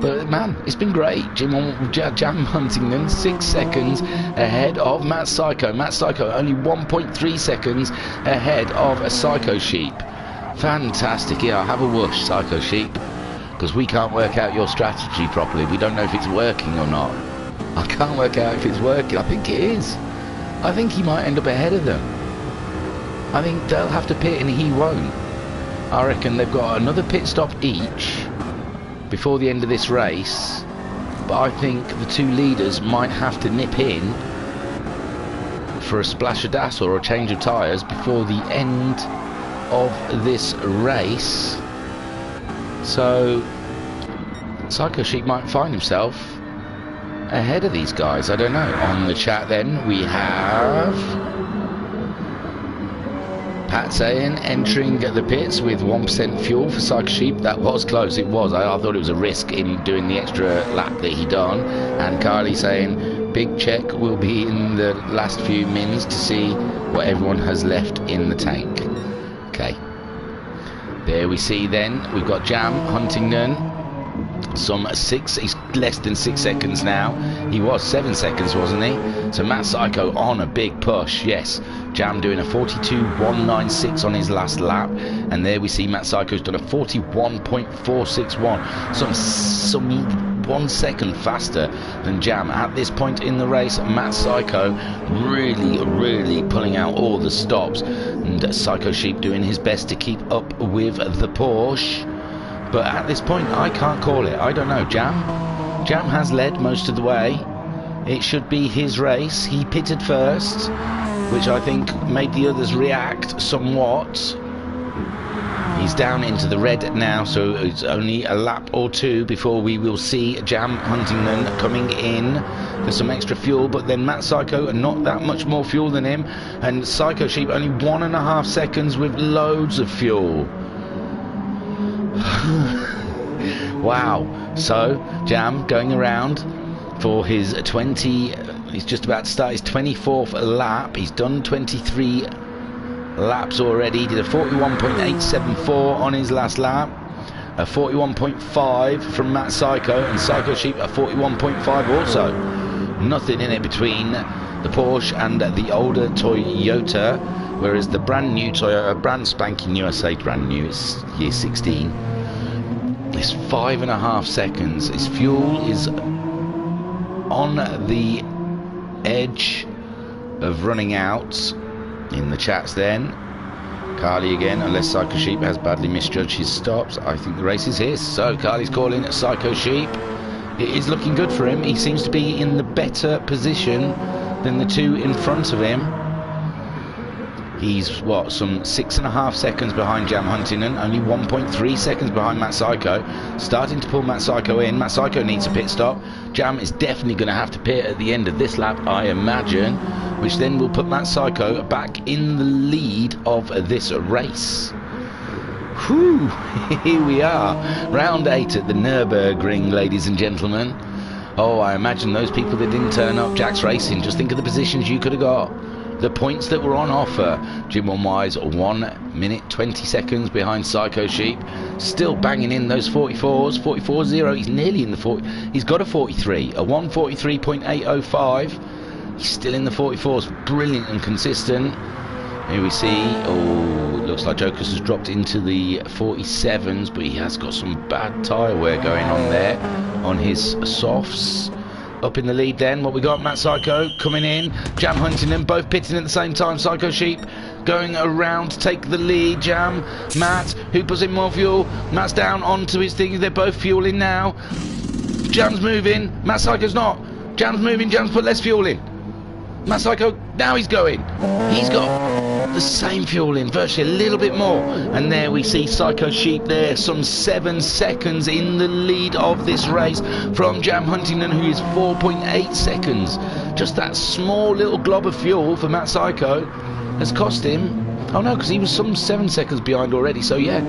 But man, it's been great. Jam Huntington 6 seconds ahead of Matt Psycho. Matt Psycho only 1.3 seconds ahead of a Psycho Sheep. Fantastic. Yeah, have a whoosh, Psycho Sheep, because we can't work out your strategy properly. We don't know if it's working or not. I can't work out if it's working. I think it is. I think he might end up ahead of them. I think they'll have to pit and he won't. I reckon they've got another pit stop each before the end of this race, but I think the 2 leaders might have to nip in for a splash of gas or a change of tyres before the end of this race. So Psycho Sheep might find himself ahead of these guys. I don't know. On the chat then we have Pat saying entering the pits with 1% fuel for Psycho Sheep. That was close. It was. I thought it was a risk in doing the extra lap that he done. And Kylie saying big check will be in the last few mins to see what everyone has left in the tank. Okay. There we see then we've got Jam Huntington. Some 6, he's less than 6 seconds now. He was 7 seconds, wasn't he? So Matt Psycho on a big push. Yes, Jam doing a 42.196 on his last lap, and there we see Matt Psycho's done a 41.461, some 1 second faster than Jam at this point in the race. Matt Psycho really pulling out all the stops, and Psycho Sheep doing his best to keep up with the Porsche. But at this point, I can't call it. I don't know. Jam has led most of the way. It should be his race. He pitted first, which I think made the others react somewhat. He's down into the red now, so it's only a lap or 2 before we will see Jam Huntington coming in for some extra fuel. But then Matt Psycho, not that much more fuel than him, and Psycho Sheep only 1.5 seconds with loads of fuel. Wow. So Jam going around for his he's just about to start his 24th lap. He's done 23 laps already. He did a 41.874 on his last lap, a 41.5 from Matt Psycho, and Psycho Sheep a 41.5 also. Nothing in it between the Porsche and the older Toyota, whereas the brand new Toyota, brand spanking new, I say brand new, it's year 16, is 5.5 seconds. His fuel is on the edge of running out. In the chats then, Carly again, unless Psycho Sheep has badly misjudged his stops, I think the race is his. So Carly's calling Psycho Sheep. It is looking good for him. He seems to be in the better position than the 2 in front of him. He's what, some 6.5 seconds behind Jam Huntington, only 1.3 seconds behind Matt Psycho. Starting to pull Matt Psycho in. Matt Psycho needs a pit stop. Jam is definitely going to have to pit at the end of this lap, I imagine, which then will put Matt Psycho back in the lead of this race. Whew, here we are, round 8 at the Nürburgring, ladies and gentlemen. Oh, I imagine those people that didn't turn up Jack's Racing, just think of the positions you could have got. The points that were on offer. Jim on Wise 1 minute 20 seconds behind Psycho Sheep, still banging in those 44s. 44.0, he's nearly in the 40. He's got a 43, a 143.805. He's still in the 44s, brilliant and consistent. Here we see, oh, it looks like Jokers has dropped into the 47s, but he has got some bad tyre wear going on there on his softs. Up in the lead then, what we got, Matt Psycho coming in, Jam Huntington, both pitting at the same time. Psycho Sheep going around to take the lead. Jam, Matt, who puts in more fuel? Matt's down onto his thing, they're both fueling now. Jam's moving, Matt Psycho's not. Jam's moving, Jam's put less fuel in. Matt Psycho, now he's going. He's got the same fuel in, virtually a little bit more. And there we see Psycho Sheep there, some 7 seconds in the lead of this race from Jam Huntington, who is 4.8 seconds. Just that small little glob of fuel for Matt Psycho has cost him. Oh no, because he was some 7 seconds behind already. So yeah,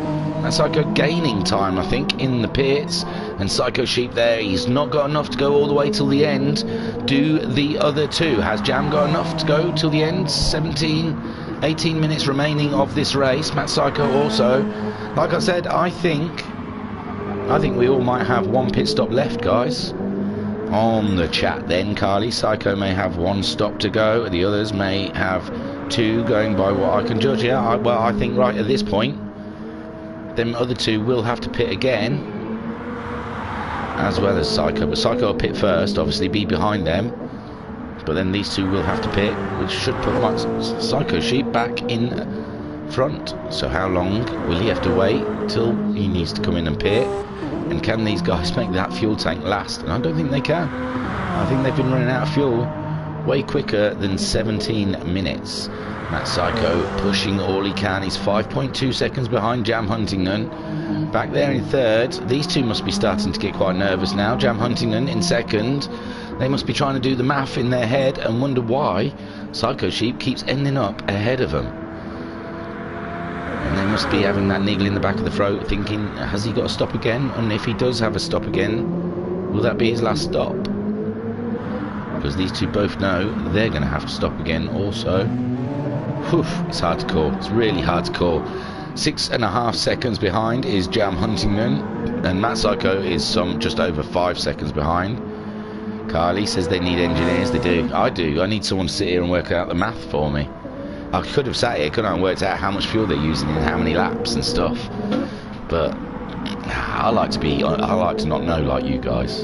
Matt Psycho gaining time, I think, in the pits. And Psycho Sheep there, he's not got enough to go all the way till the end. Do the other two? Has Jam got enough to go till the end? 18 minutes remaining of this race. Matt Psycho also. Like I said, I think we all might have one pit stop left, guys. On the chat then, Carly, Psycho may have 1 stop to go. The others may have 2, going by what I can judge. Yeah, well, I think right at this point, them other 2 will have to pit again, as well as Psycho. But Psycho will pit first, obviously be behind them. But then these 2 will have to pit, which should put my Psycho Sheep back in front. So how long will he have to wait till he needs to come in and pit? And can these guys make that fuel tank last? And I don't think they can. I think they've been running out of fuel way quicker than 17 minutes. Matt Psycho pushing all he can. He's 5.2 seconds behind Jam Huntington. Back there in third. These 2 must be starting to get quite nervous now. Jam Huntington in second. They must be trying to do the math in their head and wonder why Psycho Sheep keeps ending up ahead of them. And they must be having that niggle in the back of the throat, thinking, has he got to stop again? And if he does have a stop again, will that be his last stop? Because these 2 both know they're going to have to stop again also. Whew, it's hard to call. It's really hard to call. 6.5 seconds behind is Jam Huntington, and Matt Psycho is some just over 5 seconds behind. Carly says they need engineers. They do. I do. I need someone to sit here and work out the math for me. I could have sat here, couldn't I, and worked out how much fuel they're using and how many laps and stuff. But I like to not know like you guys.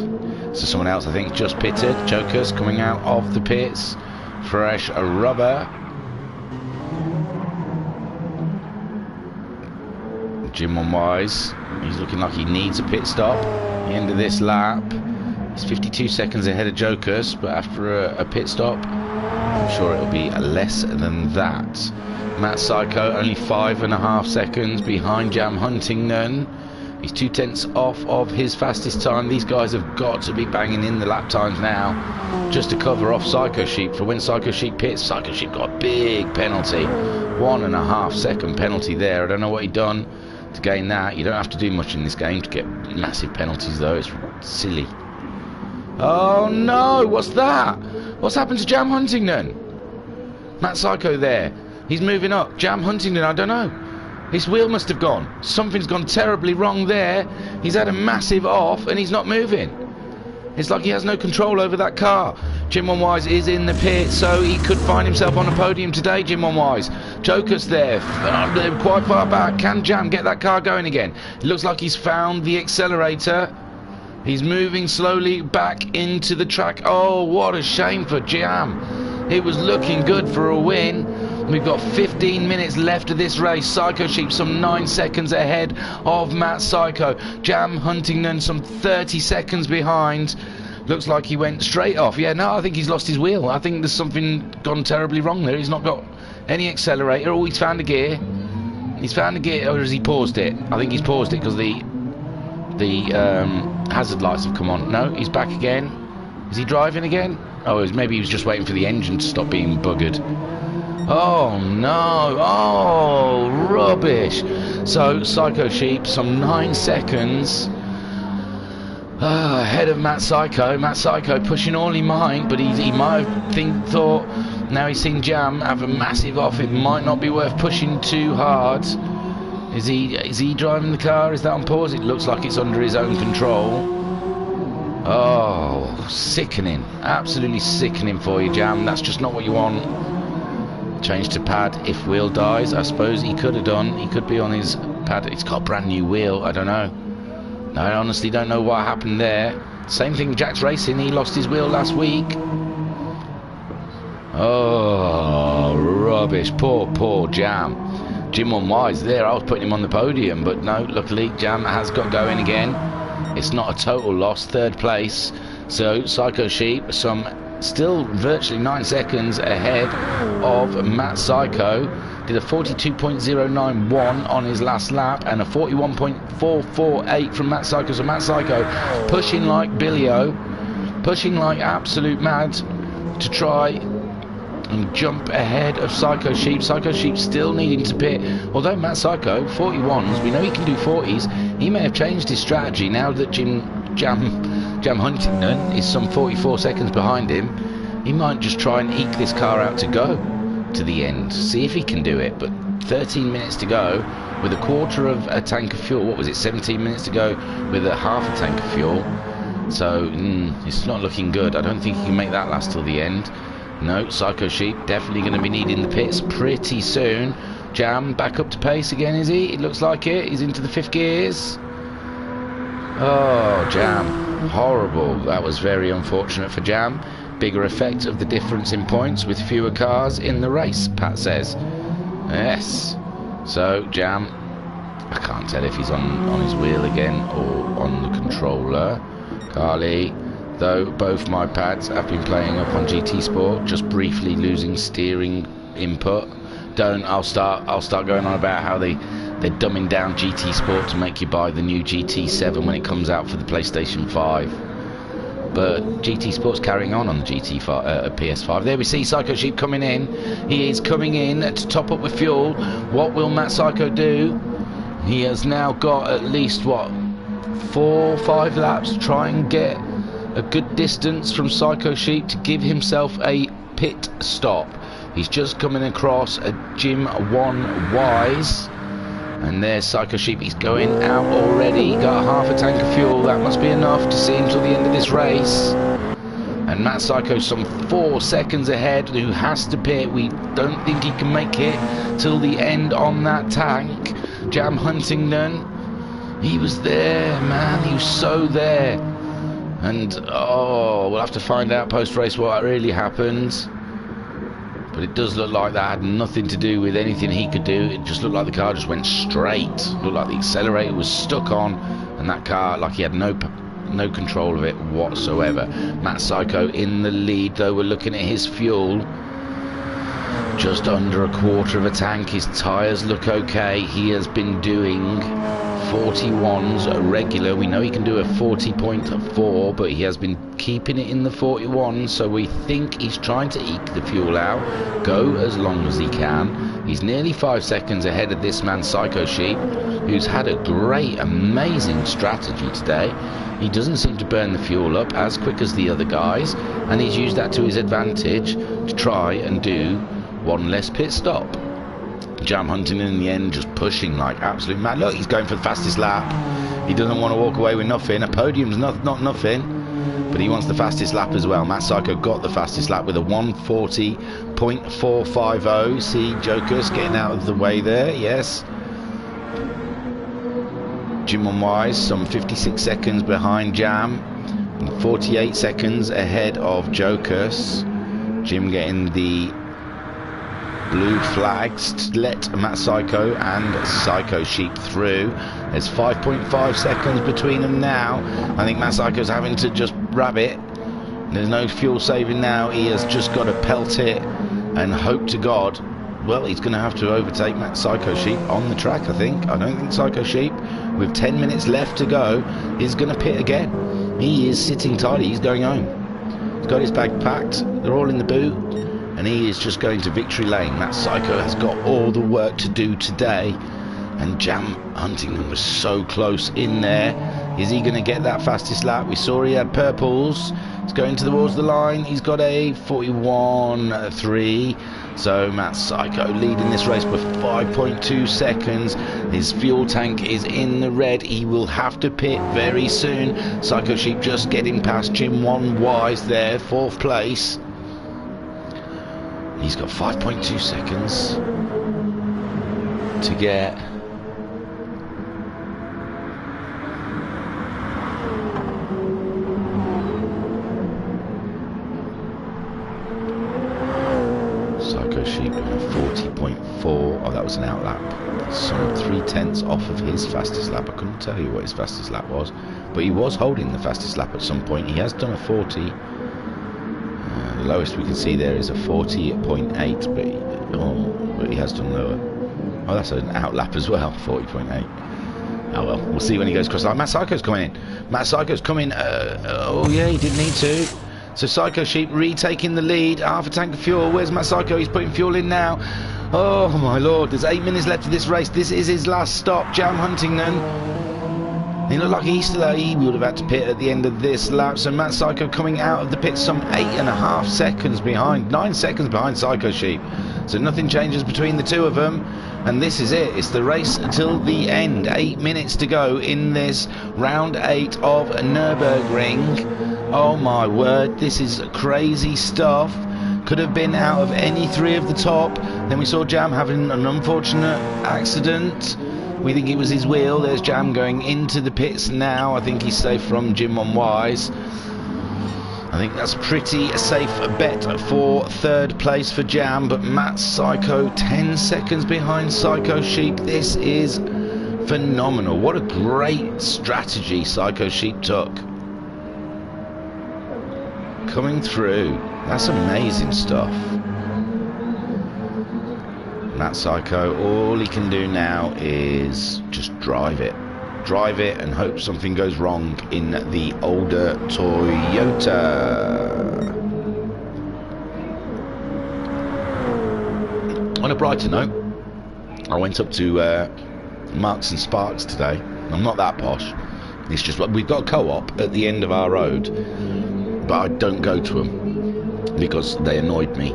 So someone else, I think, just pitted. Jokers coming out of the pits. Fresh rubber. Jim on Wise. He's looking like he needs a pit stop. The end of this lap. He's 52 seconds ahead of Jokers, but after a pit stop, I'm sure it'll be less than that. Matt Psycho only 5.5 seconds behind Jam Huntington. He's 2/10 off of his fastest time. These guys have got to be banging in the lap times now just to cover off Psycho Sheep. For when Psycho Sheep pits, Psycho Sheep got a big penalty. 1.5 second penalty there. I don't know what he done to gain that. You don't have to do much in this game to get massive penalties though. It's silly. Oh no, what's that? What's happened to Jam Huntington? Matt Psycho there. He's moving up. Jam Huntington, I don't know. His wheel must have gone. Something's gone terribly wrong there. He's had a massive off and he's not moving. It's like he has no control over that car. Jim One Wise is in the pit, so he could find himself on a podium today, Jim One Wise. Joker's there. They're quite far back. Can Jam get that car going again? It looks like he's found the accelerator. He's moving slowly back into the track. Oh, what a shame for Jam. It was looking good for a win. We've got 15 minutes left of this race. Psycho Sheep some 9 seconds ahead of Matt Psycho. Jam Huntington some 30 seconds behind. Looks like he went straight off. Yeah, no, I think he's lost his wheel. I think there's something gone terribly wrong there. He's not got any accelerator. Oh, he's found a gear. He's found a gear, or has he paused it? I think he's paused it because the hazard lights have come on. No, he's back again. Is he driving again? Oh, maybe he was just waiting for the engine to stop being buggered. Oh no, oh rubbish. So Psycho Sheep some 9 seconds ahead of Matt Psycho. Matt Psycho pushing all he might, but he might have thought now he's seen Jam have a massive off, it might not be worth pushing too hard. Is he driving the car? Is that on pause? It looks like it's under his own control. Oh, sickening, absolutely sickening for you, Jam. That's just not what you want. Change to pad if wheel dies. I suppose he could have done. He could be on his pad. It's got a brand new wheel. I don't know. I honestly don't know what happened there. Same thing Jack's Racing. He lost his wheel last week. Oh, rubbish. Poor Jam. Jim One Wise there. I was putting him on the podium, but no, luckily Jam has got going again. It's not a total loss. 3rd place. So Psycho Sheep some still virtually 9 seconds ahead of Matt Psycho. Did a 42.091 on his last lap and a 41.448 from Matt Psycho. So Matt Psycho pushing like Billy-O, pushing like absolute mad to try and jump ahead of Psycho Sheep. Psycho Sheep still needing to pit. Although Matt Psycho, 41s, we know he can do 40s. He may have changed his strategy now that Jam Huntington is some 44 seconds behind him. He might just try and eke this car out to go to the end, see if he can do it. But 13 minutes to go with a quarter of a tank of fuel. What was it, 17 minutes to go with a half a tank of fuel? So it's not looking good. I don't think he can make that last till the end. No, Psycho Sheep definitely going to be needing the pits pretty soon. Jam back up to pace again, is he? It looks like it. He's into the 5th gears. Oh, Jam, horrible. That was very unfortunate for Jam. Bigger effect of the difference in points with fewer cars in the race, Pat says. Yes. So Jam, I can't tell if he's on his wheel again or on the controller. Carly, though both my pads have been playing up on GT Sport, just briefly losing steering input. I'll start going on about how they're dumbing down GT Sport to make you buy the new GT7 when it comes out for the PlayStation 5. But GT Sport's carrying on the PS5. There we see Psycho Sheep coming in. He is coming in to top up with fuel. What will Matt Psycho do? He has now got at least, what, 4 or 5 laps to try and get a good distance from Psycho Sheep to give himself a pit stop. He's just coming across a Jim 1 Wise. And there's Psycho Sheep. He's going out already. He got half a tank of fuel. That must be enough to see him till the end of this race. And Matt Psycho's some 4 seconds ahead, who has to pit. We don't think he can make it till the end on that tank. Jam Huntington, he was there, man. He was so there. And we'll have to find out post-race what really happened. But it does look like that had nothing to do with anything he could do. It just looked like the car just went straight. It looked like the accelerator was stuck on, and that car, like he had no control of it whatsoever. Matt Psycho in the lead, though. We're looking at his fuel. Just under a quarter of a tank. His tyres look okay. He has been doing 41s regular. We know he can do a 40.4, but he has been keeping it in the 41s, so we think he's trying to eke the fuel out, go as long as he can. He's nearly 5 seconds ahead of this man Psycho Sheep, who's had a great, amazing strategy today. He doesn't seem to burn the fuel up as quick as the other guys, and he's used that to his advantage to try and do 1 less pit stop. Jam Huntington in the end just pushing like absolute mad. Look, he's going for the fastest lap. He doesn't want to walk away with nothing. A podium's not nothing, but he wants the fastest lap as well. Matt Psycho got the fastest lap with a 140.450. See Jokers getting out of the way there. Yes. Jim on Wise some 56 seconds behind Jam, and 48 seconds ahead of Jokers. Jim getting the blue flags to let Matt Psycho and Psycho Sheep through. There's 5.5 seconds between them now. I think Matt Psycho's having to just grab it. There's no fuel saving now. He has just got to pelt it and hope to God. Well, he's going to have to overtake Matt Psycho Sheep on the track, I think. I don't think Psycho Sheep, with 10 minutes left to go, is going to pit again. He is sitting tidy. He's going home. He's got his bag packed. They're all in the boot. And he is just going to victory lane. That Psycho has got all the work to do today. And Jam Huntington was so close in there. Is he going to get that fastest lap? We saw he had purples. He's going towards the line. He's got a 41.3. So Matt Psycho leading this race by 5.2 seconds. His fuel tank is in the red. He will have to pit very soon. Psycho Sheep just getting past Jim 1 Wise there, 4th place. He's got 5.2 seconds to get Psycho Sheep 40.4. Oh, that was an outlap. Some 3/10 off of his fastest lap. I couldn't tell you what his fastest lap was, but he was holding the fastest lap at some point. He has done a 40. lowest we can see there is a 40.8, but he has done lower. Oh, that's an outlap as well, 40.8. Oh well, we'll see when he goes across the line. Matt Psycho's coming in. Matt Psycho's coming. Oh yeah, he didn't need to. So Psycho Sheep retaking the lead. Half a tank of fuel. Where's Matt Psycho? He's putting fuel in now. Oh my lord, there's 8 minutes left of this race. This is his last stop, Jam Huntington. He looked like he would have had to pit at the end of this lap. So Matt Psycho coming out of the pit some 8.5 seconds behind, 9 seconds behind Psycho Sheep. So nothing changes between the two of them. And this is it. It's the race until the end. 8 minutes to go in this round 8 of Nürburgring. Oh my word, this is crazy stuff. Could have been out of any three of the top. Then we saw Jam having an unfortunate accident. We think it was his wheel. There's Jam going into the pits now. I think he's safe from Jim on Wise. I think that's pretty safe bet for third place for Jam. But Matt Psycho 10 seconds behind Psycho Sheep. This is phenomenal. What a great strategy Psycho Sheep took. Coming through. That's amazing stuff. Matt Psycho, all he can do now is just drive it and hope something goes wrong in the older Toyota. On a brighter note, I went up to Marks and Sparks today. I'm not that posh. It's just we've got a co-op at the end of our road, but I don't go to them because they annoyed me.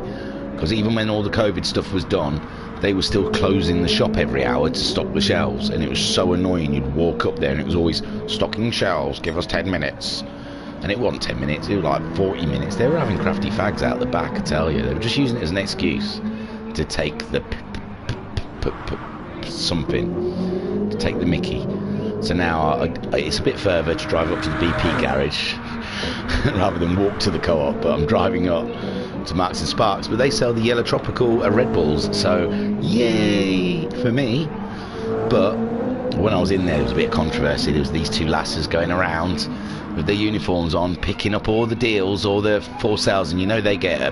Because even when all the COVID stuff was done, they were still closing the shop every hour to stock the shelves, and it was so annoying. You'd walk up there and it was always stocking shelves, give us 10 minutes. And it wasn't 10 minutes, it was like 40 minutes. They were having crafty fags out the back, I tell you. They were just using it as an excuse to take the something, to take the mickey. So now it's a bit further to drive up to the BP garage rather than walk to the co-op, but I'm driving up to Marks and Sparks, but they sell the yellow tropical Red Bulls, so yay for me. But when I was in there was a bit of controversy. There was these two lasses going around with their uniforms on, picking up all the deals, all the for sales, and you know they get a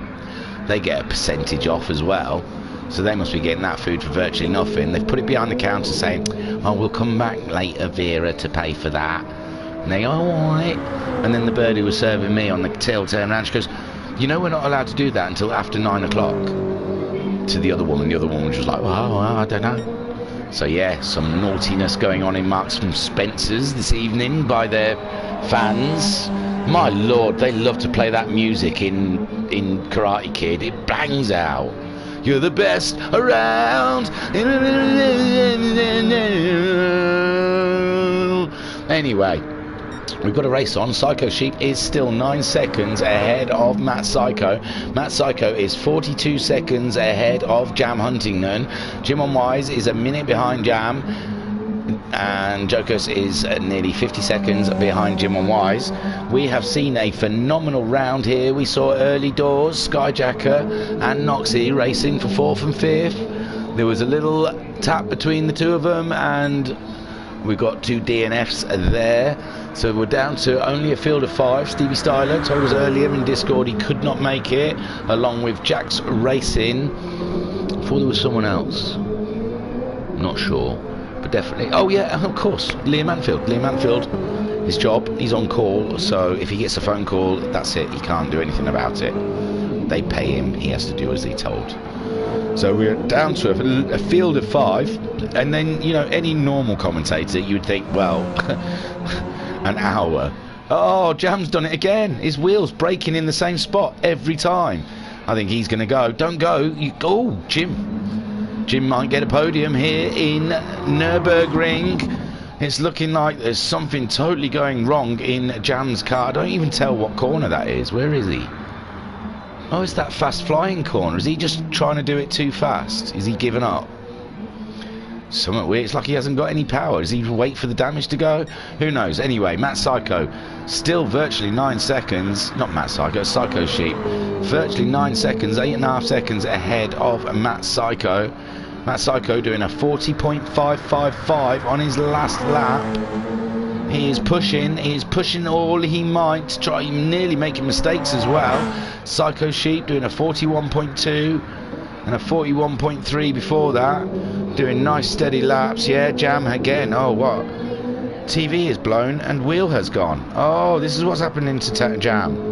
percentage off as well. So they must be getting that food for virtually nothing. They've put it behind the counter saying, oh, we'll come back later, Vera, to pay for that. And they go, alright. And then the bird who was serving me on the till turned around, she goes, you know we're not allowed to do that until after 9 o'clock. To the other woman. The other woman was just like, well, I don't know. So yeah, some naughtiness going on in Marks and Spencer's this evening by their fans. My lord, they love to play that music in Karate Kid. It bangs out. You're the best around. Anyway, we've got a race on. Psycho Sheep is still 9 seconds ahead of Matt Psycho. Matt Psycho is 42 seconds ahead of Jam Huntington. Jim on Wise is a minute behind Jam. And Jokers is nearly 50 seconds behind Jim on Wise. We have seen a phenomenal round here. We saw early doors, Skyjacker and Noxie racing for 4th and 5th. There was a little tap between the two of them, and we got 2 DNFs there. So we're down to only a field of 5. Stevie Styler told us earlier in Discord he could not make it, along with Jack's Racing. I thought there was someone else. Not sure. But definitely. Oh yeah, of course. Liam Anfield. Liam Anfield, his job, he's on call. So if he gets a phone call, that's it. He can't do anything about it. They pay him. He has to do as they're told. So we're down to a field of 5. And then, you know, any normal commentator, you'd think, well, an hour. Oh, Jam's done it again. His wheel's breaking in the same spot every time. I think he's going to go. Don't go. Oh, Jim might get a podium here in Nürburgring. It's looking like there's something totally going wrong in Jam's car. I don't even tell what corner that is. Where is he? Oh, it's that fast flying corner. Is he just trying to do it too fast? Is he giving up? Something weird. It's like he hasn't got any power. Does he wait for the damage to go? Who knows? Anyway, Matt Psycho still virtually 9 seconds. Not Matt Psycho, Psycho Sheep. Virtually 9 seconds, 8.5 seconds ahead of Matt Psycho. Matt Psycho doing a 40.555 on his last lap. He is pushing all he might, nearly making mistakes as well. Psycho Sheep doing a 41.2 and a 41.3 before that, doing nice steady laps. Yeah, Jam again. Oh, what? TV is blown and wheel has gone. Oh, this is what's happening to Jam.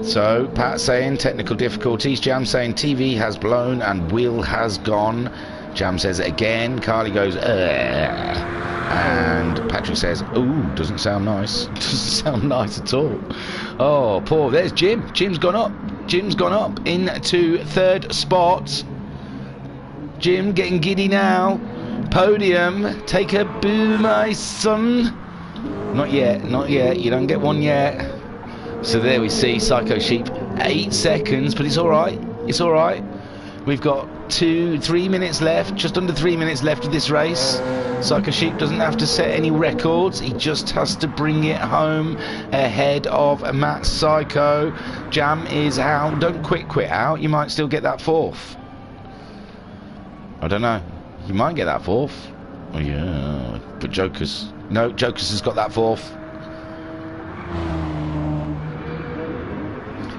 So Pat saying technical difficulties, Jam saying TV has blown and wheel has gone. Jam says it again. Carly goes and Patrick says, ooh, doesn't sound nice. Doesn't sound nice at all. Oh, poor. There's Jim. Jim's gone up into third spot. Jim getting giddy now. Podium. Take a boo, my son. Not yet, you don't get one yet. So there we see Psycho Sheep, 8 seconds, but it's alright, We've got 3 minutes left, just under 3 minutes left of this race. Psycho Sheep doesn't have to set any records, he just has to bring it home ahead of Matt Psycho. Jam is out, don't quit out, you might still get that 4th. I don't know, you might get that 4th. Oh yeah, but Jokers has got that 4th.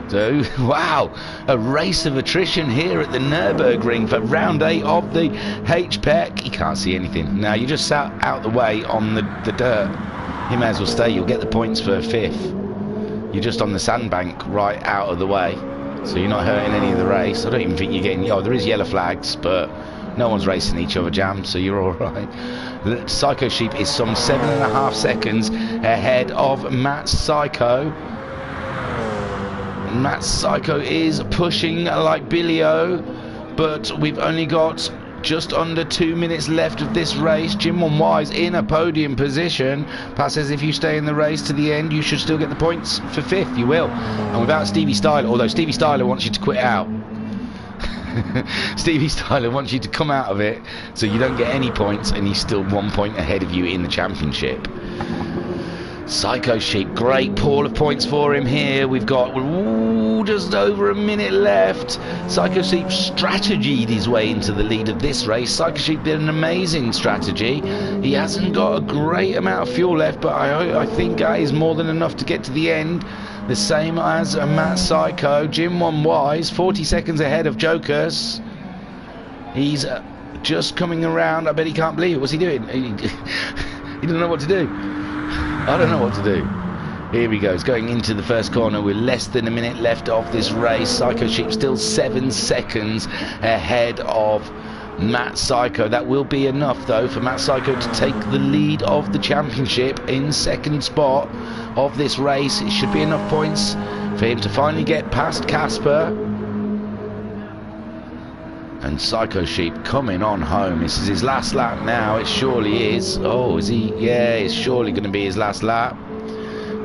So, wow, a race of attrition here at the Nürburgring for round 8 of the HPEC. You can't see anything. Now, you just sat out the way on the dirt. You may as well stay. You'll get the points for 5th. You're just on the sandbank right out of the way. So you're not hurting any of the race. I don't even think you're getting... Oh, there is yellow flags, but no one's racing each other, Jam, so you're all right. The Psycho Sheep is some 7.5 seconds ahead of Matt Psycho. Matt Psycho is pushing like Billy-O, but we've only got just under 2 minutes left of this race. Jim One Wise in a podium position. Pat says if you stay in the race to the end, you should still get the points for 5th. You will. And without Stevie Styler, although Stevie Styler wants you to quit out. Stevie Styler wants you to come out of it so you don't get any points and he's still 1 point ahead of you in the championship. Psycho Sheep, great pool of points for him here. We've got just over a minute left. Psycho Sheep strategied his way into the lead of this race. Psycho Sheep did an amazing strategy. He hasn't got a great amount of fuel left, but I think that is more than enough to get to the end. The same as Matt Psycho. Jim One Wise, 40 seconds ahead of Jokers. He's just coming around. I bet he can't believe it. What's he doing? He doesn't know what to do. I don't know what to do. Here he goes, going into the first corner with less than a minute left of this race. Psycho Sheep still 7 seconds ahead of Matt Psycho. That will be enough, though, for Matt Psycho to take the lead of the championship in second spot of this race. It should be enough points for him to finally get past Casper. And Psycho Sheep coming on home. This is his last lap now. It surely is. Oh, is he? Yeah, it's surely going to be his last lap.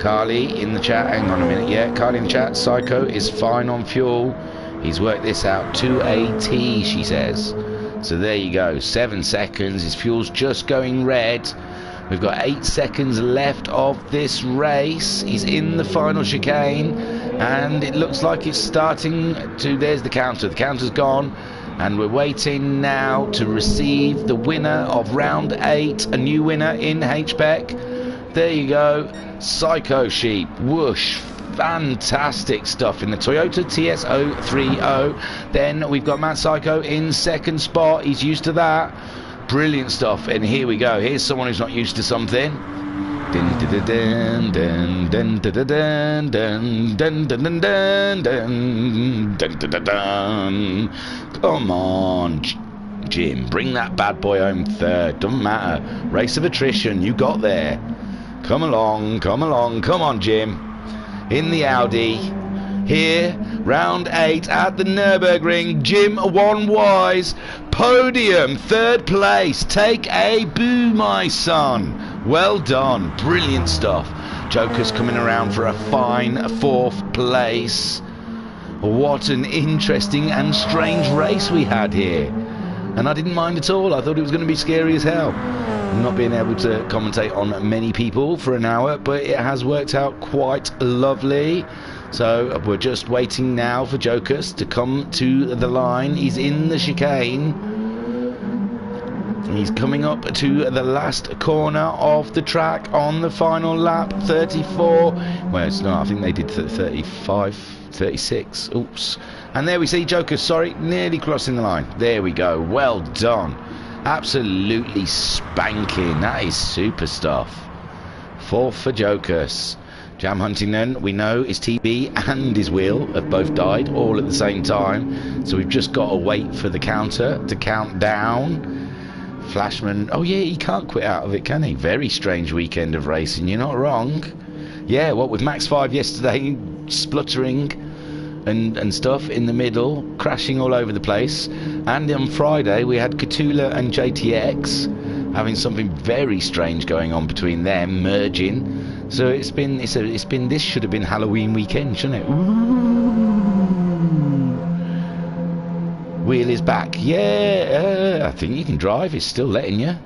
Carly in the chat. Hang on a minute. Yeah, Carly in the chat. Psycho is fine on fuel. He's worked this out to a T, she says. So there you go. 7 seconds. His fuel's just going red. We've got 8 seconds left of this race. He's in the final chicane. And it looks like it's starting to... There's the counter. The counter's gone. And we're waiting now to receive the winner of round 8, a new winner in HPEC. There you go, Psycho Sheep, whoosh, fantastic stuff in the Toyota TS030. Then we've got Matt Psycho in second spot, he's used to that. Brilliant stuff, and here we go, here's someone who's not used to something. Come on, Jim, bring that bad boy home third. Doesn't matter. Race of attrition, you got there. Come along, come on, Jim. In the Audi. Here, round 8 at the Nürburgring. Jim One Wise, podium, 3rd place. Take a boo, my son. Well done, brilliant stuff. Joker's coming around for a fine 4th place. What an interesting and strange race we had here. And I didn't mind at all. I thought it was going to be scary as hell. Not being able to commentate on many people for an hour, but it has worked out quite lovely. So we're just waiting now for Jokers to come to the line. He's in the chicane. He's coming up to the last corner of the track on the final lap, 34. Well, it's not, I think they did 35, 36. Oops. And there we see Jokers, sorry, nearly crossing the line. There we go. Well done. Absolutely spanking. That is super stuff. Fourth for Jokers. Jam Huntington, we know his TB and his wheel have both died all at the same time. So we've just got to wait for the counter to count down. Flashman, oh yeah, he can't quit out of it, can he? Very strange weekend of racing, you're not wrong. Yeah, what with Max 5 yesterday, spluttering and stuff in the middle, crashing all over the place. And on Friday we had Catula and JTX having something very strange going on between them, merging. So it's been this should have been Halloween weekend, shouldn't it? Ooh. Wheel is back. Yeah, I think you can drive. It's still letting you.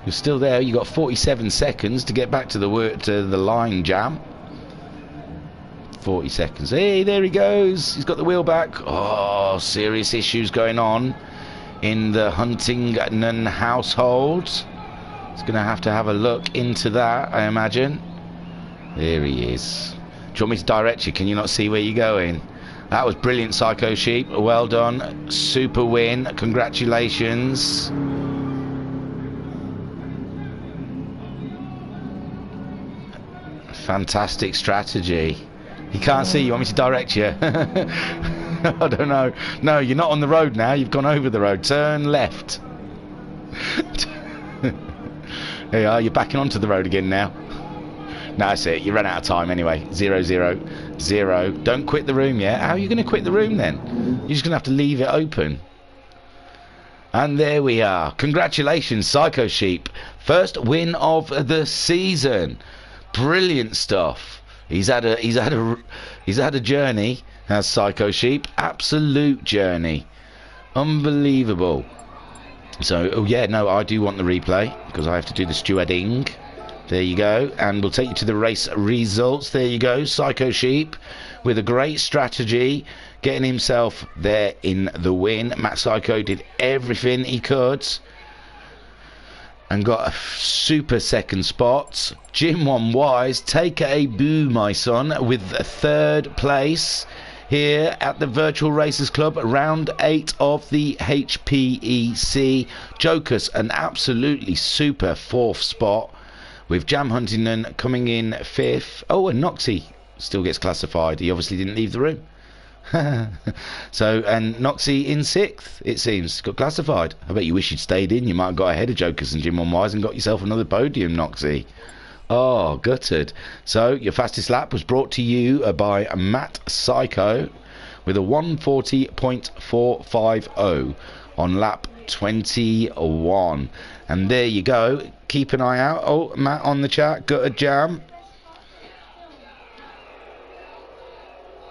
You're still there. You got 47 seconds to get back to the line, Jam. 40 seconds. Hey, there he goes. He's got the wheel back. Oh, serious issues going on in the Huntington household. He's going to have a look into that, I imagine. There he is. Do you want me to direct you? Can you not see where you're going? That was brilliant, Psycho Sheep. Well done. Super win. Congratulations. Fantastic strategy. You can't see. You want me to direct you? I don't know. No, you're not on the road now. You've gone over the road. Turn left. There you are. You're backing onto the road again now. No, that's it. You ran out of time anyway. 0, 0, 0. Don't quit the room yet. How are you going to quit the room then? You're just going to have to leave it open. And there we are. Congratulations, Psycho Sheep. First win of the season. Brilliant stuff. He's had a journey. Has Psycho Sheep. Absolute journey. Unbelievable. So, oh yeah, no, I do want the replay because I have to do the stewarding. There you go, and we'll take you to the race results. There you go, Psycho Sheep with a great strategy, getting himself there in the win. Matt Psycho did everything he could and got a super second spot. Jim One Wise, take a boo, my son, with a third place here at the Virtual Racers Club, round 8 of the HPEC. Jokers, an absolutely super fourth spot, with Jam Huntington coming in 5th. Oh, and Noxie still gets classified. He obviously didn't leave the room. So, and Noxie in 6th, it seems, got classified. I bet you wish you'd stayed in. You might have got ahead of Jokers and Jim On Wise and got yourself another podium, Noxie. Oh, gutted. So, your fastest lap was brought to you by Matt Psycho with a 140.450 on lap 21. And there you go. Keep an eye out. Oh, Matt on the chat. Got a Jam.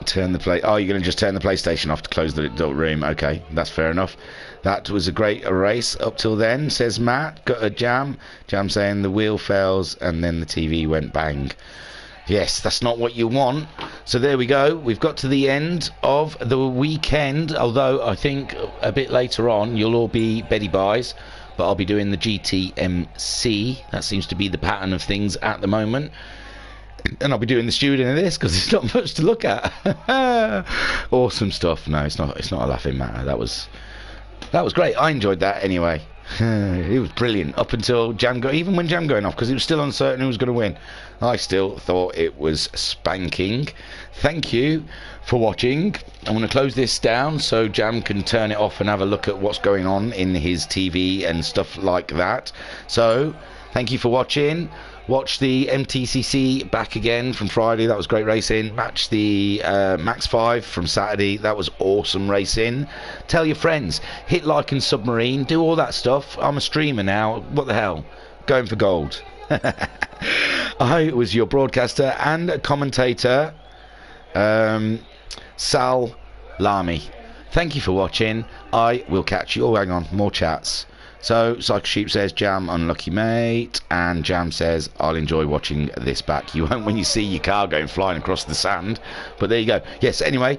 Turn the play. Oh, you're going to just turn the PlayStation off to close the room. Okay, that's fair enough. That was a great race up till then, says Matt. Got a Jam. Jam saying the wheel fails and then the TV went bang. Yes, that's not what you want. So there we go. We've got to the end of the weekend. Although I think a bit later on you'll all be Betty Buys, but I'll be doing the GTMC. That seems to be the pattern of things at the moment. And I'll be doing the stewarding of this because there's not much to look at. Awesome stuff. No, it's not a laughing matter. That was great. I enjoyed that anyway. It was brilliant up until even when Jam going off, because it was still uncertain who was going to win. I still thought it was spanking. Thank you for watching. I'm going to close this down so Jam can turn it off and have a look at what's going on in his TV and stuff like that. So thank you for watching. Watch the MTCC back again from Friday. That was great racing. Match the Max 5 from Saturday. That was awesome racing. Tell your friends. Hit like and submarine. Do all that stuff. I'm a streamer now. What the hell? Going for gold. I was your broadcaster and commentator, Sal Lamy. Thank you for watching. I will catch you. Oh, hang on. More chats. So, Psycho Sheep says, Jam, unlucky mate. And Jam says, I'll enjoy watching this back. You won't when you see your car going flying across the sand. But there you go. Yes, anyway,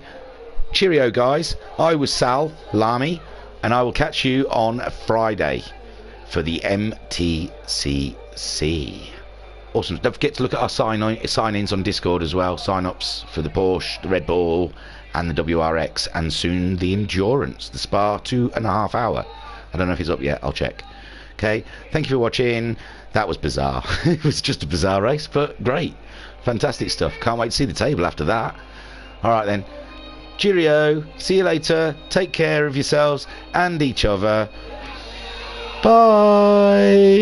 cheerio, guys. I was Sal Lamy, and I will catch you on Friday. for the MTCC. Awesome. Don't forget to look at our sign-ins on Discord as well. Sign-ups for the Porsche, the Red Bull, and the WRX, and soon the Endurance, the Spa 2.5 hour. I don't know if it's up yet. I'll check. Okay. Thank you for watching. That was bizarre. It was just a bizarre race, but great. Fantastic stuff. Can't wait to see the table after that. All right then. Cheerio. See you later. Take care of yourselves and each other. Bye.